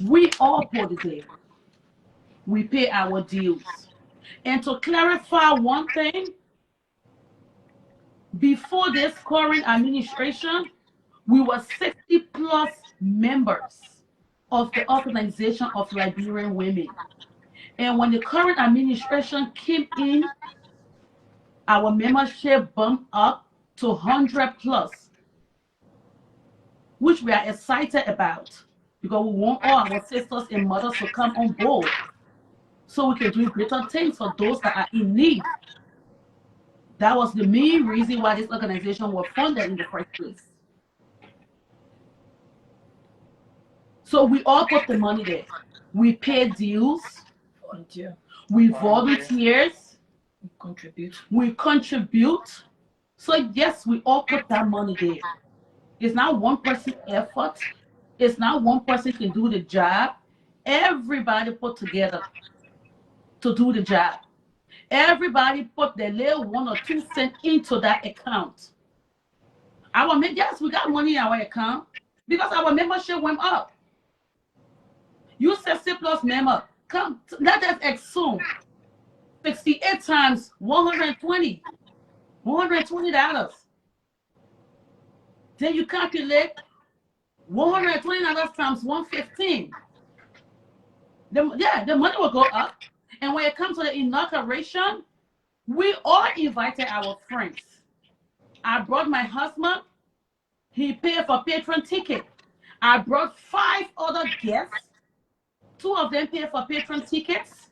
we all put it there. We pay our dues. And to clarify one thing, before this current administration, we were 60 plus members of the Organization of Liberian Women. And when the current administration came in, our membership bumped up to 100 plus, which we are excited about because we want all our sisters and mothers to come on board so we can do greater things for those that are in need. That was the main reason why this organization was funded in the first place. So we all put the money there. We pay dues. We volunteers. We contribute. So yes, we all put that money there. It's not one person effort. It's not one person can do the job. Everybody put together to do the job. Everybody put their little 1 or 2 cents into that account. Yes, we got money in our account because our membership went up. You 60 plus member, come, let us assume 68 times $120. Then you calculate $120 times 115. The money will go up. And when it comes to the inauguration, we all invited our friends. I brought my husband. He paid for patron ticket. I brought 5 other guests. 2 of them paid for patron tickets.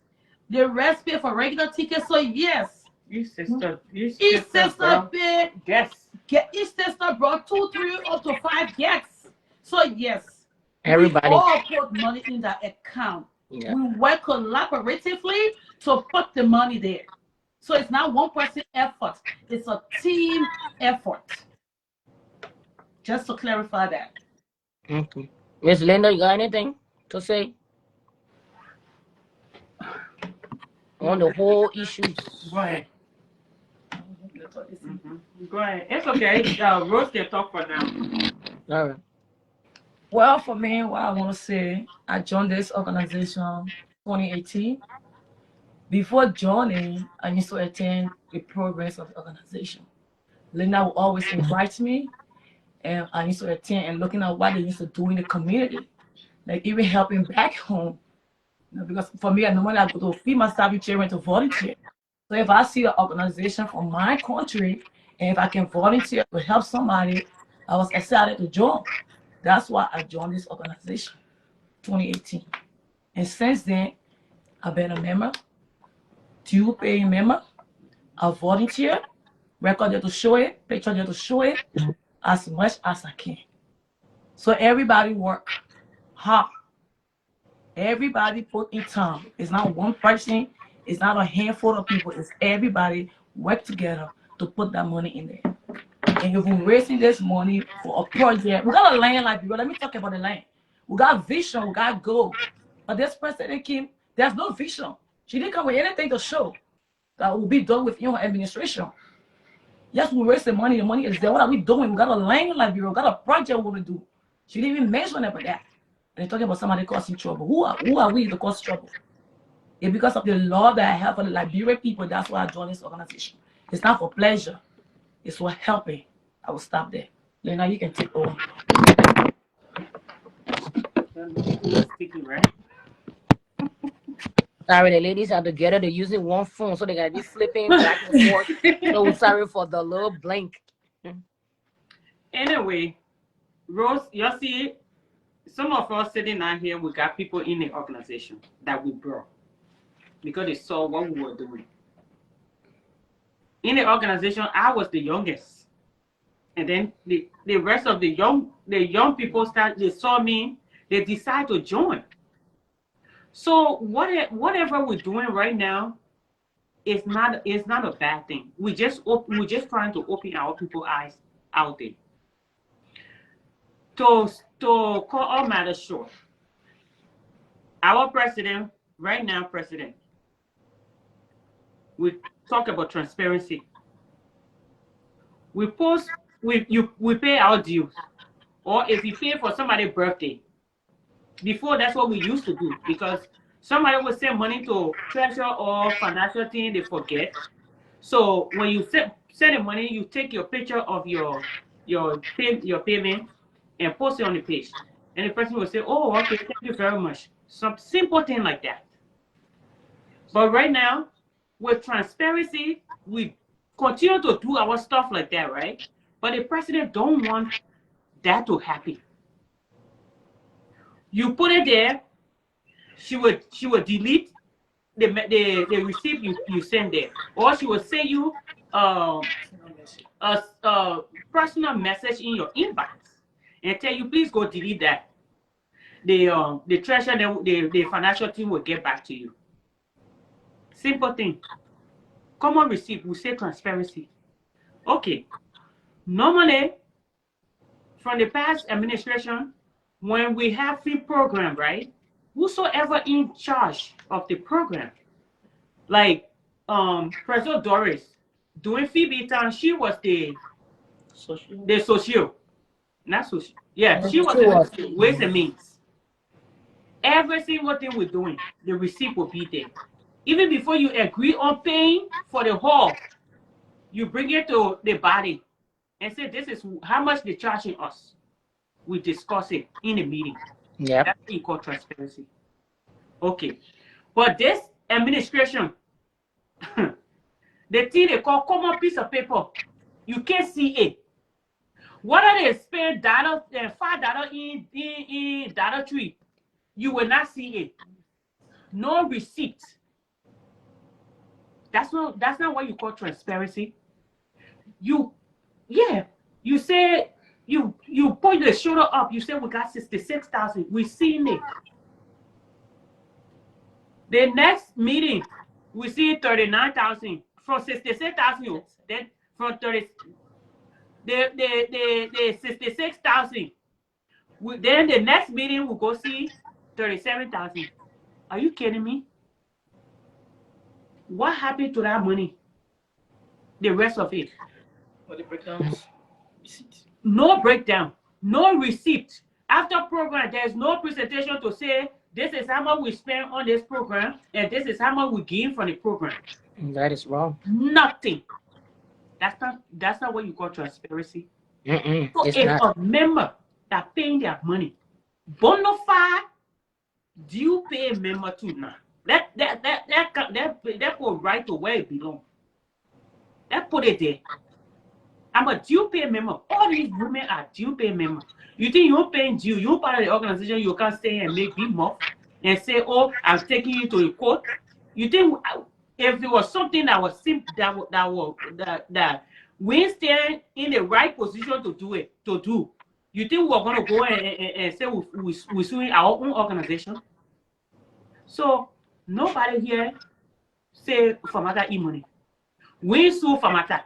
The rest paid for regular tickets. So yes, each sister paid. Yes. Each sister brought 2, 3, up to 5 guests. So yes, Everybody. we all put money in that account. Yeah. We work collaboratively to put the money there. So it's not one person effort. It's a team effort. Just to clarify that. Okay. Miss Linda, you got anything to say on the whole issues? Go ahead. Go ahead. It's okay. Rose can talk for now. All right. Well, for me, what I want to say, I joined this organization 2018. Before joining, I used to attend the programs of the organization. Linda will always invite me, And I used to attend and looking at what they used to do in the community, like even helping back home. Because for me, normally I go to feed my savvy children to volunteer. So if I see an organization from my country and if I can volunteer to help somebody, I was excited to join. That's why I joined this organization, 2018. And since then, I've been a member, due paying member, I volunteer, record there to show it, picture there to show it, as much as I can. So everybody work hard. Everybody put in time. It's not one person. It's not a handful of people. It's everybody work together to put that money in there. And if we're raising this money for a project, we got a land like people. Let me talk about the land. We got vision. We got goal. But this president came. There's no vision. She didn't come with anything to show that will be done within her administration. Yes, we raise the money. The money is there. What are we doing? We got a land like bureau. We got a project we want to do. She didn't even mention about that. And they're talking about somebody causing trouble. Who are we to cause trouble? It's because of the law that I have for the Liberian people. That's why I joined this organization. It's not for pleasure. It's for helping. I will stop there. Lena, you can take over. Sticky, right? Sorry, the ladies are together. They're using one phone, so they gotta be flipping back and forth. So sorry for the little blank. Anyway, Rose, you see, some of us sitting down here, we got people in the organization that we brought because they saw what we were doing. In the organization, I was the youngest. And then the rest of the young people they saw me, they decided to join. So whatever we're doing right now is not a bad thing. We're just trying to open our people's eyes out there. To call all matters short, our president right now, we talk about transparency. We pay our dues, or if you pay for somebody's birthday. Before, that's what we used to do, because somebody would send money to treasure or financial thing, they forget. So when you send the money, you take your picture of your payment and post it on the page. And the person will say, oh, okay, thank you very much. Some simple thing like that. But right now, with transparency, we continue to do our stuff like that, right? But the president don't want that to happen. You put it there, she would delete the receipt you send there, or she will send you a personal message in your inbox and tell you, please go delete that. The treasurer, the financial team will get back to you. Simple thing. Common receipt, we say transparency. Okay. Normally, from the past administration, when we have free program, right? Whosoever in charge of the program, like President Doris, doing Phoebe Town, she was the social, not social. Yeah, she was the ways and means. Every single thing we're doing, the receipt will be there. Even before you agree on paying for the hall, you bring it to the body and say, this is how much they're charging us. We discuss it in a meeting. Yeah. That's what you call transparency. Okay. But this administration, the thing they call common piece of paper, you can't see it. Whether they spend $5 in data tree, you will not see it. No receipt. That's not what you call transparency. You say you put the shoulder up. You say we got 66,000. We seen it. The next meeting, we see 39,000 from 66,000. Then from 30, the 66,000. Then the next meeting we'll go see 37,000. Are you kidding me? What happened to that money? The rest of it. What the breakdowns? No breakdown, no receipt. After program, there's no presentation to say this is how much we spend on this program and this is how much we gain from the program. That is wrong. Nothing. That's not what you call transparency. So It's if not. a member that paying their money, bona fide due pay member too now. That put right to where it belongs. That put it there. I'm a due pay member. All these women are due pay member. You think you're paying due, you're part of the organization, you can't stay and make big muff and say, oh, I'm taking you to the court. You think if it was something that was simple, that we stand in the right position to do it, you think we're gonna go and say we're suing our own organization? So nobody here say Famata e-money. We sue Famata.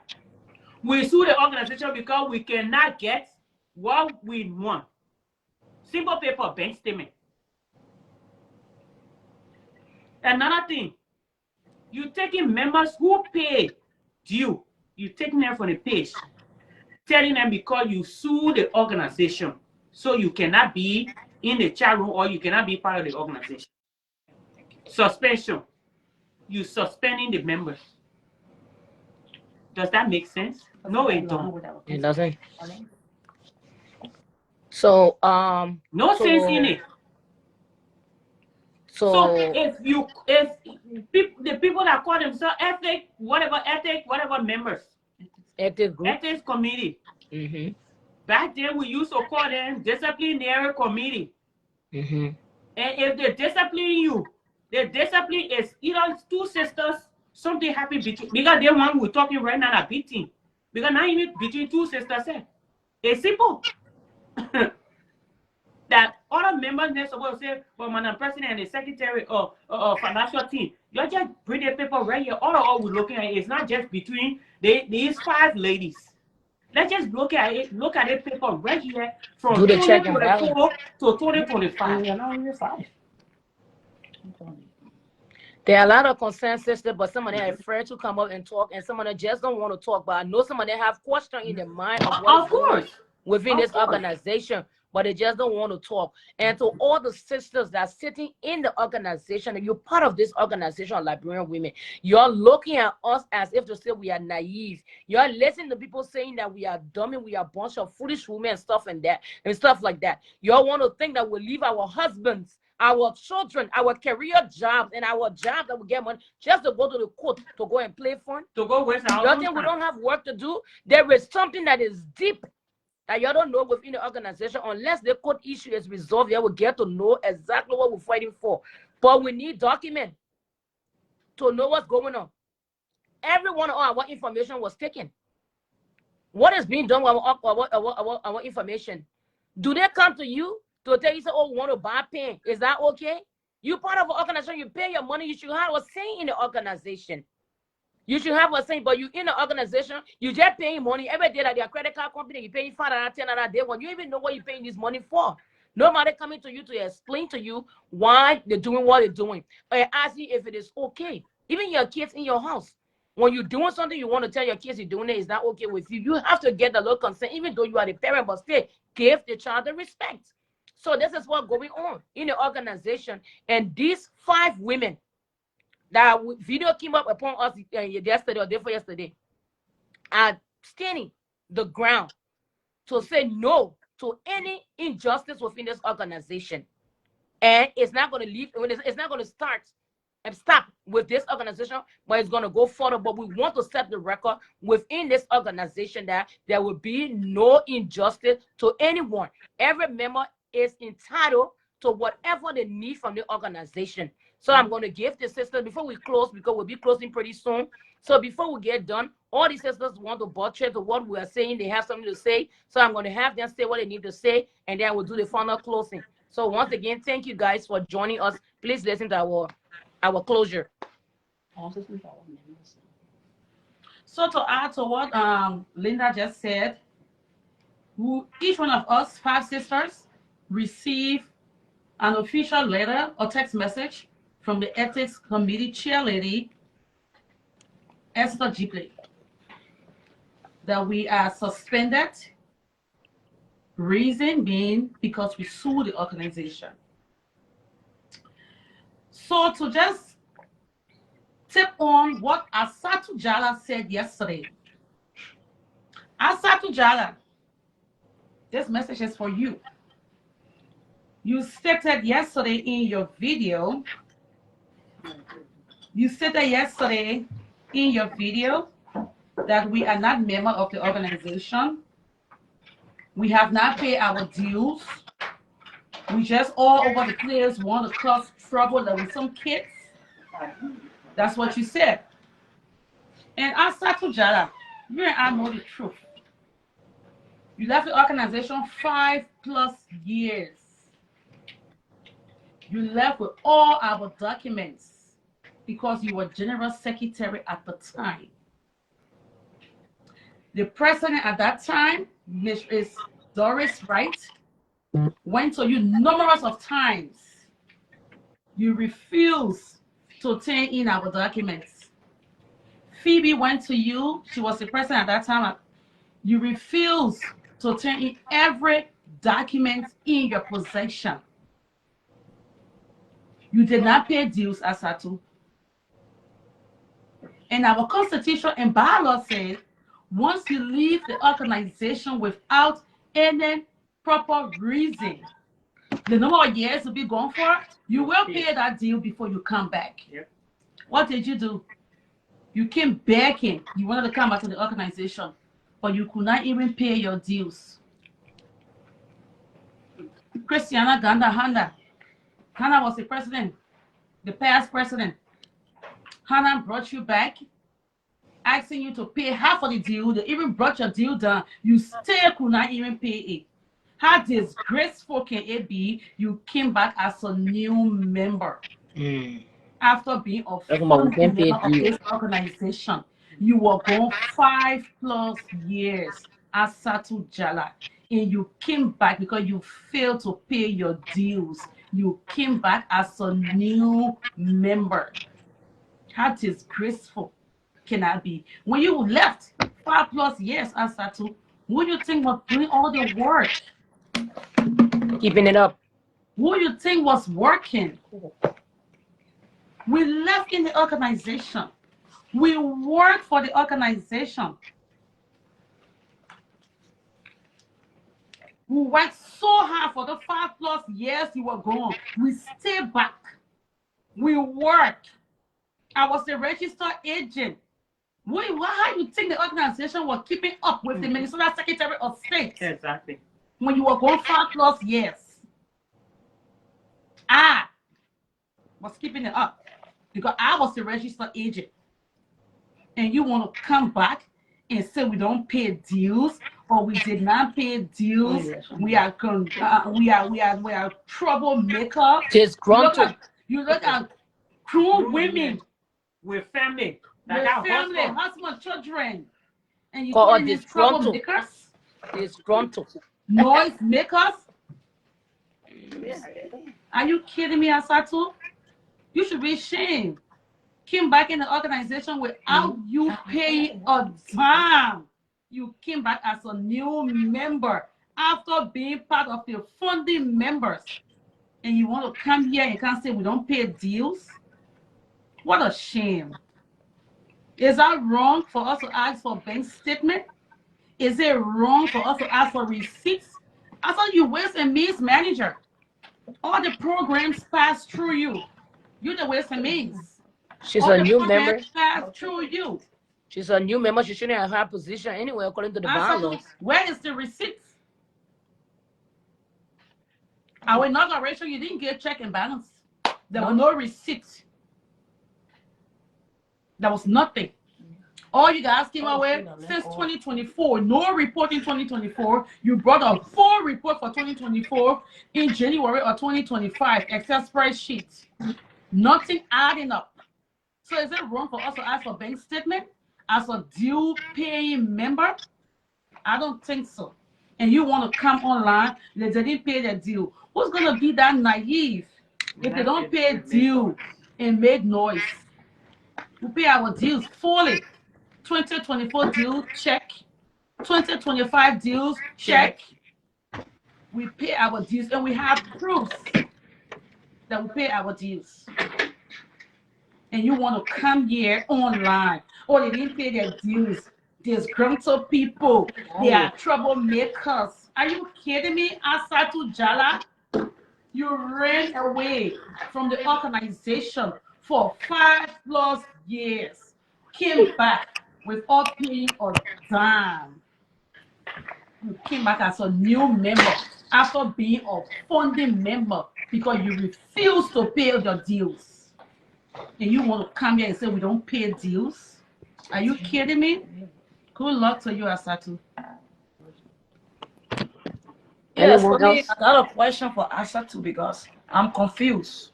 We sue the organization because we cannot get what we want. Simple paper bank statement. Another thing, you taking members who pay due, you taking them from the page, telling them because you sue the organization, so you cannot be in the chat room or you cannot be part of the organization. Suspension. You suspending the members. Does that make sense? No, it don't. It doesn't. So No sense in it. So so if the people that call themselves whatever members, ethics group. ethics committee, Mm-hmm. back then we used to call them disciplinary committee. Mm-hmm. And if they discipline you, the discipline is either two sisters, something happened between, because the one we're talking right now are beating. Because now even between two sisters, it's simple. That other members they're supposed to say, well, Madam President and the secretary or financial team, you just bring the paper right here. All we're looking at is not just between these 5 ladies. Let's just look at it. Look at the paper right here from Do the check and balance. 2024 to 2025. You're not even 5. There are a lot of concerns, sister, but some of them are afraid to come up and talk, and some of them just don't want to talk. But I know some of them have questions in their mind of what Of is going on course. within Of this course. organization, but they just don't want to talk. And to all the sisters that are sitting in the organization, and you're part of this organization of Liberian women, you're looking at us as if to say we are naive. You're listening to people saying that we are dumb and we are a bunch of foolish women and stuff like that. You all want to think that we'll leave our husbands, our children, our career jobs, and our job that we get money just to go to the court to go and play fun. To go waste our You own think we time. don't have work to do? There is something that is deep that you don't know within the organization. Unless the court issue is resolved, you will get to know exactly what we're fighting for. But we need documents to know what's going on. Every one of our information was taken. What is being done with our information? Do they come to you to tell you, say, oh, we want to buy pen? Is that okay? You part of an organization, you pay your money, you should have a say in the organization. You should have a say, but you in the organization, you just paying money every day that your credit card company, you paying $5, $10 day one. You even know what you're paying this money for. Nobody coming to you to explain to you why they're doing what they're doing. Or ask you if it is okay. Even your kids in your house. When you're doing something, you want to tell your kids you're doing it, is not okay with you. You have to get the little consent, even though you are the parent, but still give the child the respect. So this is what's going on in the organization. And these 5 women that video came up upon us yesterday or day before yesterday are standing the ground to say no to any injustice within this organization. And it's not going to leave, it's not going to start and stop with this organization, but it's going to go further. But we want to set the record within this organization that there will be no injustice to anyone. Every member is entitled to whatever they need from the organization. So I'm going to give the sisters, before we close, because we'll be closing pretty soon. So before we get done, all the sisters want to buttress to what we are saying. They have something to say. So I'm going to have them say what they need to say, and then we'll do the final closing. So once again, thank you guys for joining us. Please listen to our closure. So to add to what Linda just said, each one of us, 5 sisters, receive an official letter or text message from the Ethics Committee Chair Lady, Esther Gipley, that we are suspended, reason being because we sued the organization. So to just tip on what Asatu Jala said yesterday. Asatu Jala This message is for you. You stated yesterday in your video, that we are not member of the organization. We have not paid our dues. We just all over the place want to cause trouble with some kids. That's what you said. And I said to Jada, you and I know the truth. You left the organization 5+ years. You left with all our documents because you were general secretary at the time. The president at that time, Ms. Doris Wright, went to you numerous of times. You refused to turn in our documents. Phoebe went to you. She was the president at that time. You refused to turn in every document in your possession. You did not pay dues, Asatu. And our constitution and bylaw says, once you leave the organization without any proper reason, the number of years to be gone for, you will pay that deal before you come back. Yep. What did you do? You came begging. You wanted to come back to the organization, but you could not even pay your dues. Christiana Ganda Hannah was the president, the past president. Hannah brought you back, asking you to pay half of the deal. They even brought your deal down. You still could not even pay it. How disgraceful can it be? You came back as a new member after being a founding member of this organization. You were gone 5+ years as Satu Jala, and you came back because you failed to pay your dues. You came back as a new member. How disgraceful can that be? When you left 5+ years as Satu, who do you think was doing all the work? Keeping it up. Who you think was working? We left in the organization. We worked for the organization. We worked so hard for the 5+ years you were gone. We stayed back. We worked. I was a registered agent. How do you think the organization was keeping up with the Minnesota Secretary of State? Exactly. When you were gone 5+ years. I was keeping it up because I was a registered agent. And you want to come back and say we don't pay dues or we did not pay dues. We are troublemakers. Disgruntled. You look at cruel women with family, husband, children, and you Call call us these disgruntled. troublemakers, Disgruntled. noise makers. Are you kidding me, Asatu? You should be ashamed. Came back in the organization without you paying a dime. You came back as a new member after being part of the founding members. And you want to come here and can't say we don't pay deals? What a shame. Is that wrong for us to ask for bank statement? Is it wrong for us to ask for receipts? I thought you waste and means manager. All the programs pass through you. You're the waste and means. She's All a the new programs member. pass through you. She's a new member. She shouldn't have her position anyway, according to the bylaws. Where is the receipts? Our inauguration, you didn't get check and balance. There were no receipts. There was nothing. All you guys came away since 2024, no report in 2024. You brought a full report for 2024 in January of 2025, Excel spreadsheet. Nothing adding up. So is it wrong for us to ask for bank statement as a due paying member? I don't think so. And you want to come online, they didn't pay their due. Who's going to be that naive if they don't pay due and make noise? We pay our dues fully. 2024 deal, check. 2025 deals, check. We pay our dues and we have proofs that we pay our dues. And you want to come here online. Oh, they didn't pay their dues. Disgruntled people. They are troublemakers. Are you kidding me? Asatu Jala, you ran away from the organization for 5+ years, came back without paying a dime. You came back as a new member after being a founding member because you refuse to pay your dues. And you want to come here and say we don't pay dues? Are you kidding me? Good luck to you, Asatu. Yes, for Anyone me, else? I got a question for Asa too because I'm confused.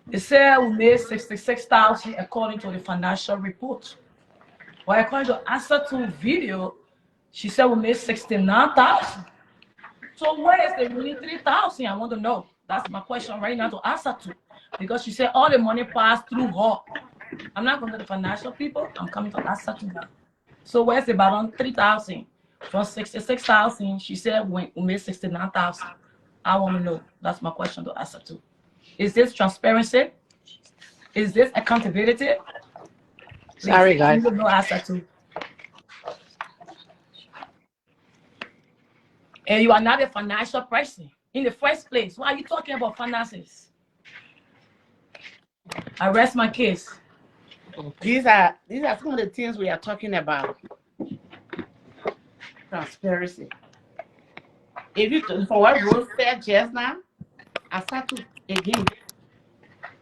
They said we made 66,000 according to the financial report. But according to Asa 2 video, she said we made 69,000. So where is the remaining 3,000? I want to know. That's my question right now to Asa 2. Because she said all the money passed through her. I'm not going to the financial people. I'm coming to Asa 2 now. So where's the balance 3,000? From 66,000, she said we made 69,000. I want to know. That's my question to Asa 2. Is this transparency? Is this accountability? Please, Sorry, I guys. need to know Asa 2. And you are not a financial person in the first place. Why are you talking about finances? I rest my case. These are some of the things we are talking about. Transparency. If you for what Rose said just now, I start to again.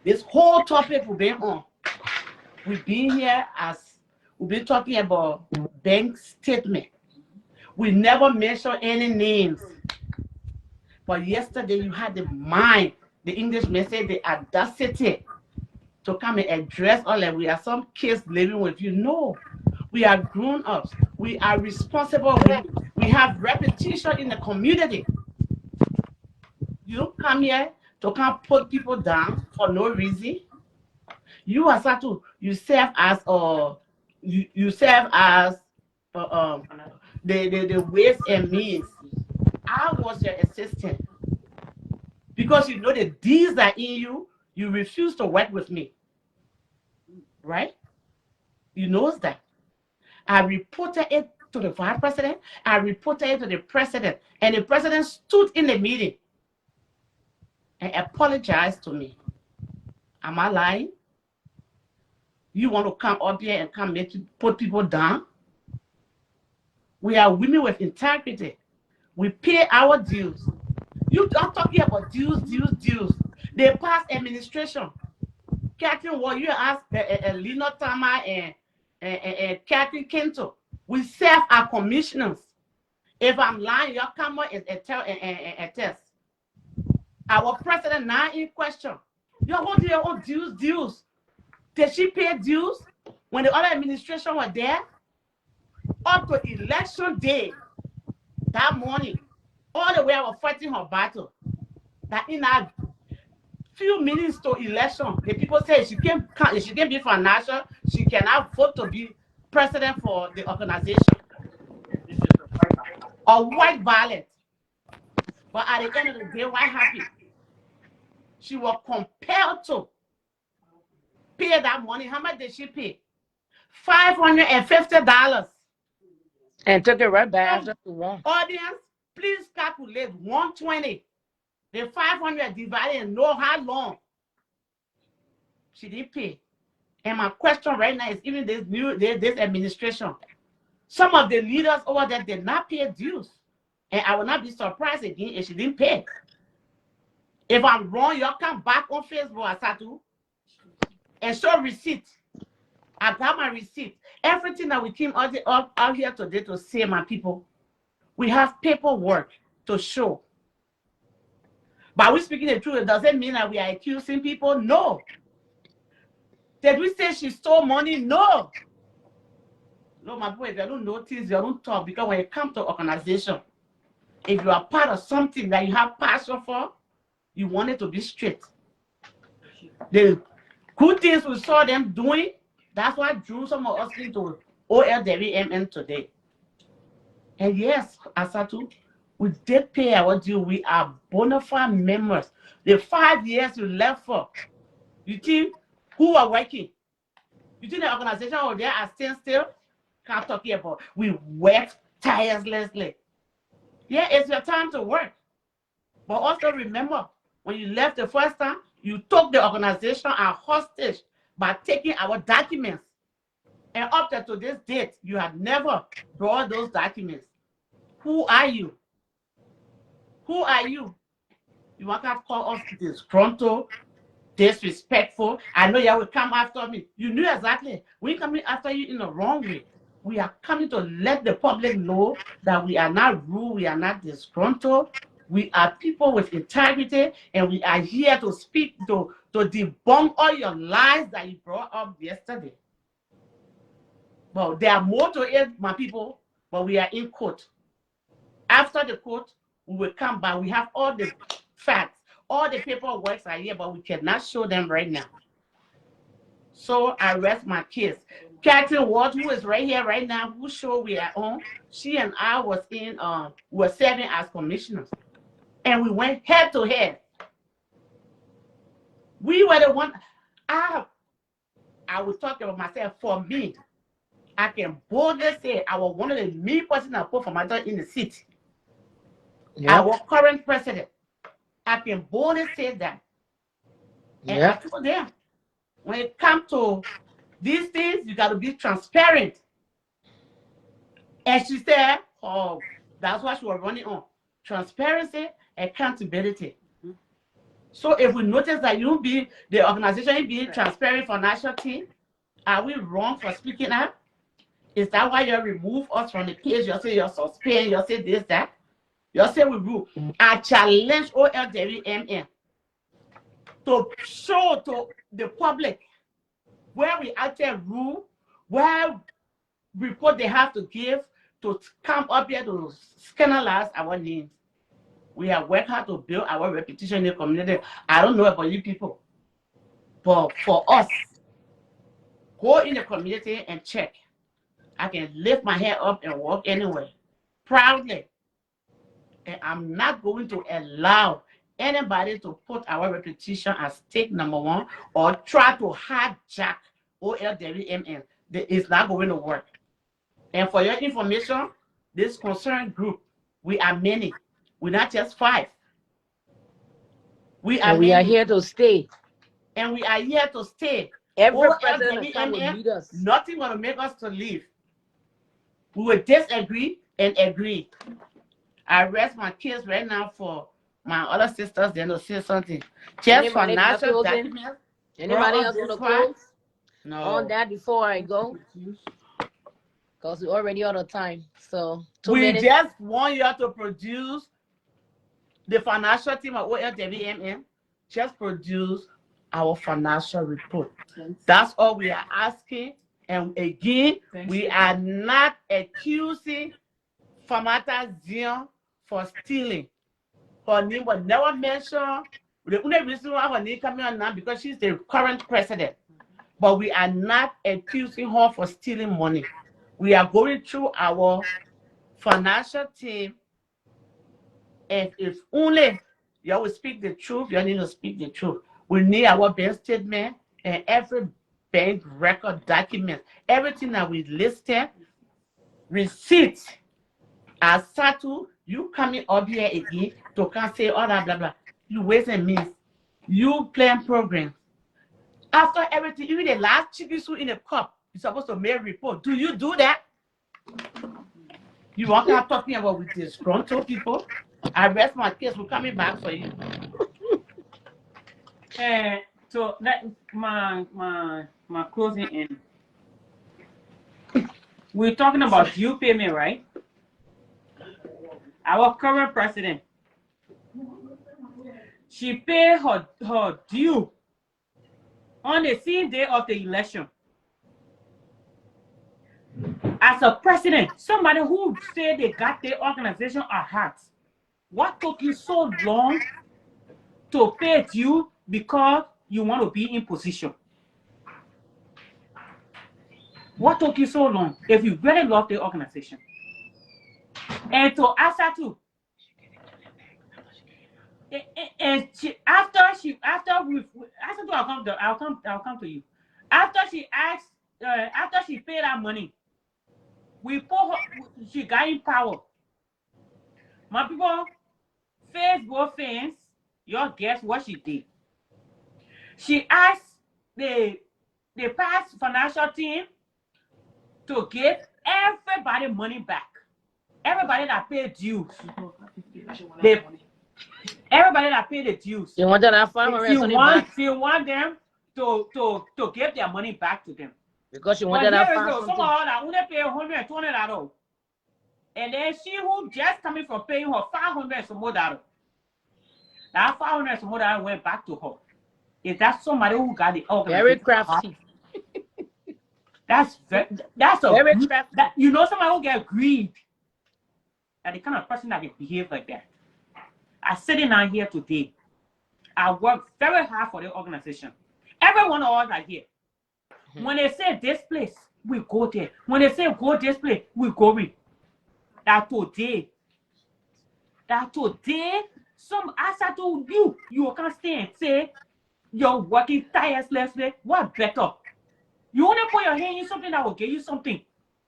This whole topic we've been on. We've been here as we've been talking about bank statement. We never mention any names. But yesterday you had the mind, the Englishman said the audacity to come and address all that. We are some kids living with you. No, we are grown-ups. We are responsible women. We have reputation in the community. You don't come here to come put people down for no reason. You are Satu. You serve as you serve as the ways and means. I was your assistant because you know the deeds are in you. You refuse to work with me, right? You know that. I reported it to the vice president. I reported it to the president, and the president stood in the meeting and apologized to me. Am I lying? You want to come up here and come put people down? We are women with integrity. We pay our dues. You are talking about dues. They pass administration. Catherine, what you ask Lino Tama and Catherine Kento. We serve our commissioners. If I'm lying, your camera is a test. Our president now in question. You hold your own dues. Did she pay dues when the other administration were there? Up to election day, that morning, all the way I was fighting her battle. That in a few minutes to election, the people say she can't be financial, she cannot vote to be president for the organization. A white ballot. But at the end of the day, what happened? She was compelled to pay that money. How much did she pay? $550. And took it right back after the one. Audience, please calculate 120. The 500 divided and know how long she didn't pay. And my question right now is even this administration. Some of the leaders over there did not pay dues. And I will not be surprised again if she didn't pay. If I'm wrong, y'all come back on Facebook, Asatu, and show receipt. I got my receipt. Everything that we came out here today to say, my people, we have paperwork to show. But we speaking the truth, it doesn't mean that we are accusing people. No. Did we say she stole money? No. No, my boy, if you don't notice, you don't talk. Because when it comes to organization, if you are part of something that you have passion for, you want it to be straight. The good things we saw them doing, that's what drew some of us into OLWMN today. And yes, Asatu, we did pay our due. We are bona fide members. The 5 years you left for, you think who are working? You think the organization over there are still? Can't talk here about. We worked tirelessly. Yeah, it's your time to work. But also remember, when you left the first time, you took the organization as hostage by taking our documents. And up to this date, you have never brought those documents. Who are you? Who are you? You want to call us disgruntled, disrespectful? I know you will come after me. You knew exactly. We're coming after you in the wrong way. We are coming to let the public know that we are not rude, we are not disgruntled. We are people with integrity, and we are here to speak, to debunk all your lies that you brought up yesterday. But there are more to it, my people, but we are in court. After the court, we will come back. We have all the facts, all the paperwork are here, but we cannot show them right now. So I rest my case. Captain Ward, who is right here right now, who show we are on, she and I was were serving as commissioners. And we went head to head. We were the one. I will talk about myself. For me, I can boldly say I was one of the main person that put for myself in the seat. Yeah. Our current president. I can boldly say that. And I told them, when it comes to these things, you got to be transparent. And she said, oh, that's what she was running on. Transparency, accountability. So if we notice that the organization ain't being transparent for national team, are we wrong for speaking out? Is that why you remove us from the page? You say you're suspend, you say this, that. You say we rule. I challenge OLWMN to show to the public where we actually rule, where report they have to give to come up here to scandalize our names. We have worked hard to build our reputation in the community. I don't know about you people, but for us, go in the community and check. I can lift my head up and walk anywhere proudly. And I'm not going to allow anybody to put our reputation as stake number one or try to hijack OLWMN. It's not going to work. And for your information, this concerned group, we are many. We're not just 5. We are And we many. are here to stay. And we are here to stay. Every president that come will OLWMN, lead us. nothing going to make us to leave. We will disagree and agree. I rest my case right now for my other sisters, then to say something. Just for national documents. Anybody else want to close? No. On that before I go? Because we're already out of time. So 2 we minutes. just want you to produce the financial team of OLWMN. Just produce our financial report. That's all we are asking. And again, we are not accusing Famata Zion for stealing. Her name was never mentioned. The only reason why her name coming on now because she's the current president. But we are not accusing her for stealing money. We are going through our financial team. And if only you will speak the truth, you need to speak the truth. We need our bank statement and every bank record document, everything that we listed, receipts. As Satu, you coming up here again to come say all that blah blah. You waste and means. You plan programs. After everything, even the last chicken soup in the cup, you're supposed to make a report. Do you do that? You want to talking about with disgruntled people? I rest my case. We're coming back for you. So that my closing end. We're talking about due payment, right? Our current president, she paid her due on the same day of the election. As a president, somebody who said they got their organization at heart, what took you so long to pay due because you want to be in position? What took you so long if you really love the organization? And to Asa too. And I'll come to you. After she paid that money, she got in power. My people, Facebook fans, y'all guess what she did? She asked the past financial team to give everybody money back. Everybody that paid dues. Everybody that paid the dues. You wanted that 500 back She want them to give their money back to them. because she But wanted here that we go. 500. Some of her that only pay $120. And then she who just coming from paying her 500 some more dollars. That 500 some more dollars went back to her. Is that somebody who got the organization? Very crafty. That's a Very crafty. you know somebody who get greed. That the kind of person that can behave like that. I'm sitting down here today. I work very hard for the organization. Every one of us are here. When they say this place, we go there. When they say go this place, we go in. That today, some answer to you can stay and say you're working tirelessly. What better? You want to put your hand in something that will give you something.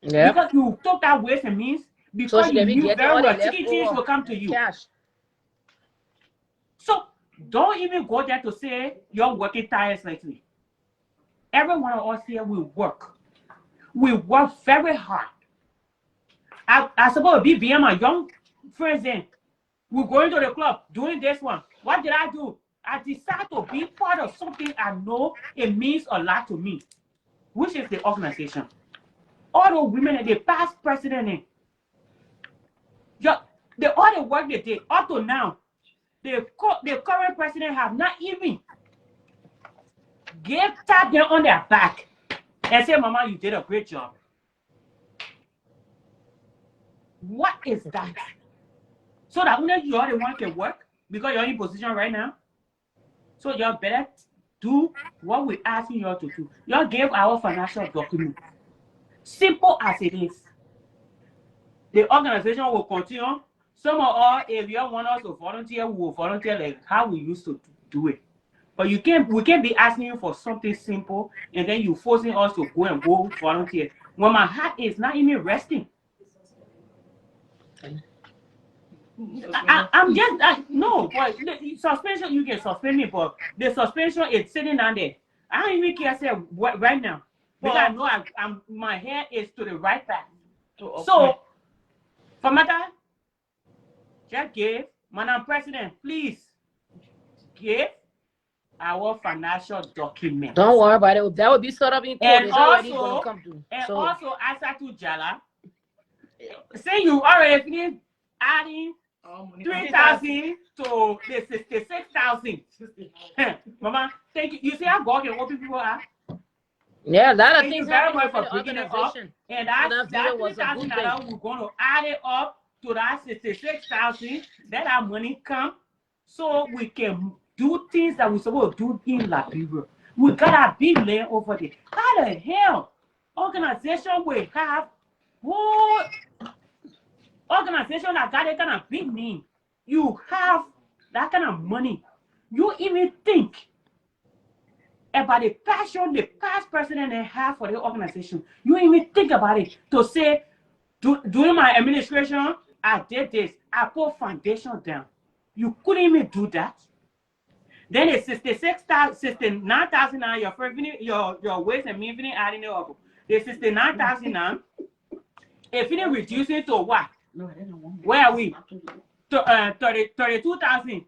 Yeah. Because you took that ways and means because So you she knew get very all the well chicken cheese leftover will come to you. cash. So don't even go there to say you're working tirelessly. Every one of us here will work. We work very hard. I supposed to be being my young friends then. We're going to the club, doing this one. What did I do? I decided to be part of something I know it means a lot to me, which is the organization. All the women and the past president, all the work they did up to now, the current president have not even tapped them on their back and say, Mama, you did a great job. What is that? So that only you are the one can work because you're in position right now. So you better do what we're asking you to do. You gave our financial document. Simple as it is. The organization will continue. Some of us, if you want us to volunteer, we will volunteer like how we used to do it. But we can't be asking you for something simple and then you forcing us to go volunteer. When my heart is not even resting. I'm just no, but the suspension you can suspend me, but the suspension is sitting down there. I don't even care say what right now because I know I'm my head is to the right path. So, Famata, just give, Madam President, please give our financial document. Don't worry about it. That would be set up in court. And It's already also, going to come through. So, also, Asatu Jala, say you already finished adding 3,000 to the 66,000. Mama, thank you. You see how God can open people up? yeah, a lot of Thank you things very happen much in for the bringing it up. organization. And So that was a good $3,000, thing. we're going to add it up to that 66,000. Let our money come so we can do things that we're supposed to do in Liberia. We gotta be laying over there. How the hell organization will have whole organization that got that kind of big name? You have that kind of money. You even think about the passion the past president they have for the organization. You even think about it to say, during my administration, I did this. I put foundation down. You couldn't even do that. Then it's 69,000 now. Your waste and means adding it up. The 69,000 now. If it reducing to what? Where are we? 32,000.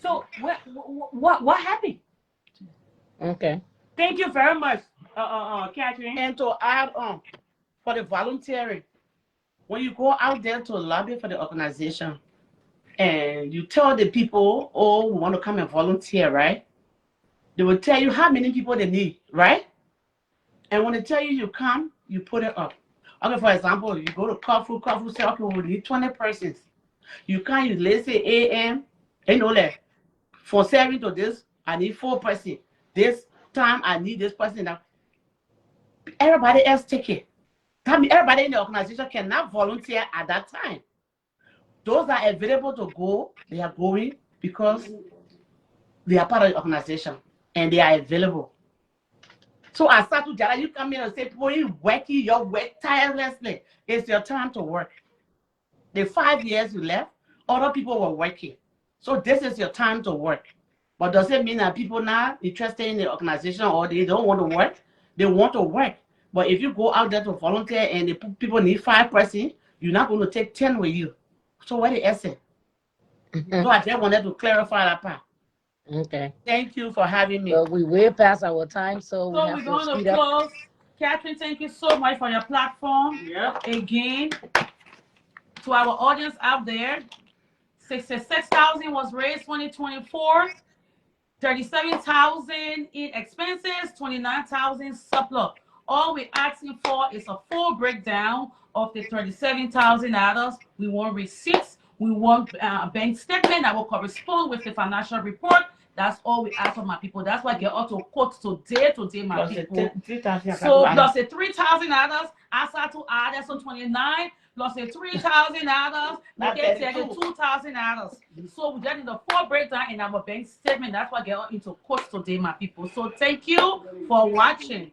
So what happened? Okay. Thank you very much, Catherine. And to add on, for the volunteering, when you go out there to lobby for the organization and you tell the people, oh, we want to come and volunteer, right? They will tell you how many people they need, right? And when they tell you come, you put it up. Okay, for example, you go to Carrefour say, okay, we need 20 persons. You come, let's say AM, like for 7 to this, I need 4 persons. This time, I need this person. Now, everybody else take it. That means everybody in the organization cannot volunteer at that time. Those are available to go, they are going because they are part of the organization and they are available. So I start to Jala, you come in and say, people, you working, you work tirelessly. It's your time to work. The 5 years you left, other people were working. So this is your time to work. But does it mean that people now interested in the organization or they don't want to work? They want to work. But if you go out there to volunteer and the people need 5 persons, you're not going to take 10 with you. So what the essence? So I just wanted to clarify that part. Okay. Thank you for having me. Well, we way past our time, so we So have we're to going to speed up. close. Catherine, thank you so much for your platform. Yeah. Again, to our audience out there, 66,000 was raised 2024, 37,000 in expenses, 29,000 surplus. All we're asking for is a full breakdown of the $37,000. We want receipts. We want a bank statement that will correspond with the financial report. That's all we ask for, my people. That's why I get out to quote today, my people. So plus the $3,000, I start to add that's on 29, plus the $3,000, make it $32,000. So we get in the full breakdown in our bank statement. That's why I get into quotes today, my people. So thank you for watching.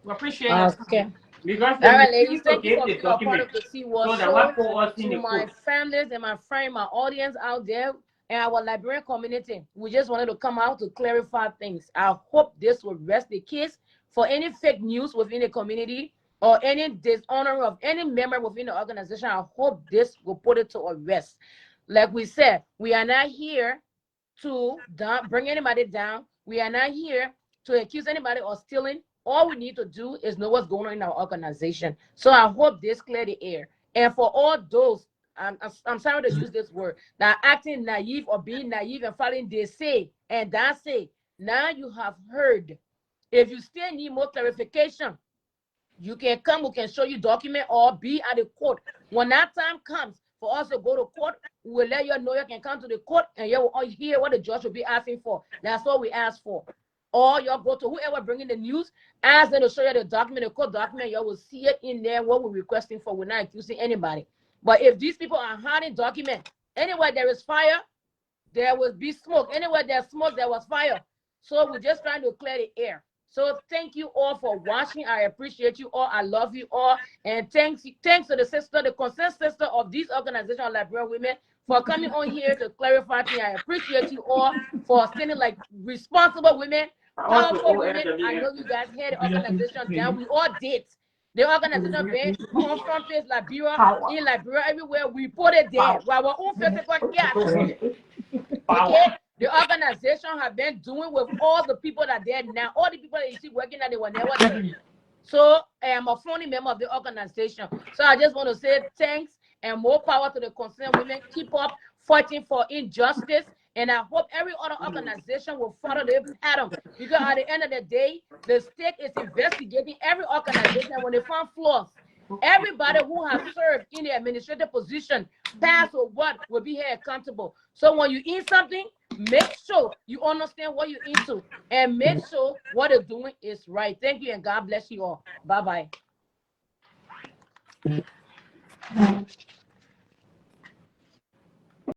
We appreciate it. Okay. Because All right, ladies, thank you for being a part of the Seaworld so that Show. what for us in To the my quote. families and my friends, my audience out there, and our Liberian community, we just wanted to come out to clarify things. I hope this will rest the case for any fake news within the community or any dishonor of any member within the organization. I hope this will put it to a rest. Like we said, we are not here to bring anybody down. We are not here to accuse anybody of stealing. All we need to do is know what's going on in our organization. So I hope this clear the air. And for all those, I'm sorry to use this word, that acting naive or being naive and following they say and that say, now you have heard. If you still need more clarification, you can come, we can show you document or be at the court. When that time comes for us to go to court, we will let you know you can come to the court and you will hear what the judge will be asking for. That's all we ask for. Or you go to whoever bringing the news, ask them to show you the document, the court document, you will see it in there, what we're requesting for. We're not accusing anybody. But if these people are hiding document, anywhere there is fire, there will be smoke. Anywhere there's smoke, there was fire. So we're just trying to clear the air. So thank you all for watching. I appreciate you all. I love you all. And thanks to the sister, the concerned sister of this organization, Liberian Women, for coming on here to clarify things. I appreciate you all for standing like responsible women, powerful women. I know you guys had the organization down. We all did. The organization been confronted Liberia, in Liberia, everywhere. We put it there. We our own physical cat. Okay? The organization have been doing with all the people that are there now. All the people that you see working that they were never there. So I am a founding member of the organization. So I just want to say thanks and more power to the concerned women. Keep up fighting for injustice. And I hope every other organization will follow the pattern. Because at the end of the day, the state is investigating every organization when they find flaws. Everybody who has served in the administrative position, past or what, will be held accountable. So when you eat something, make sure you understand what you're into and make sure what you're doing is right. Thank you and God bless you all. Bye-bye.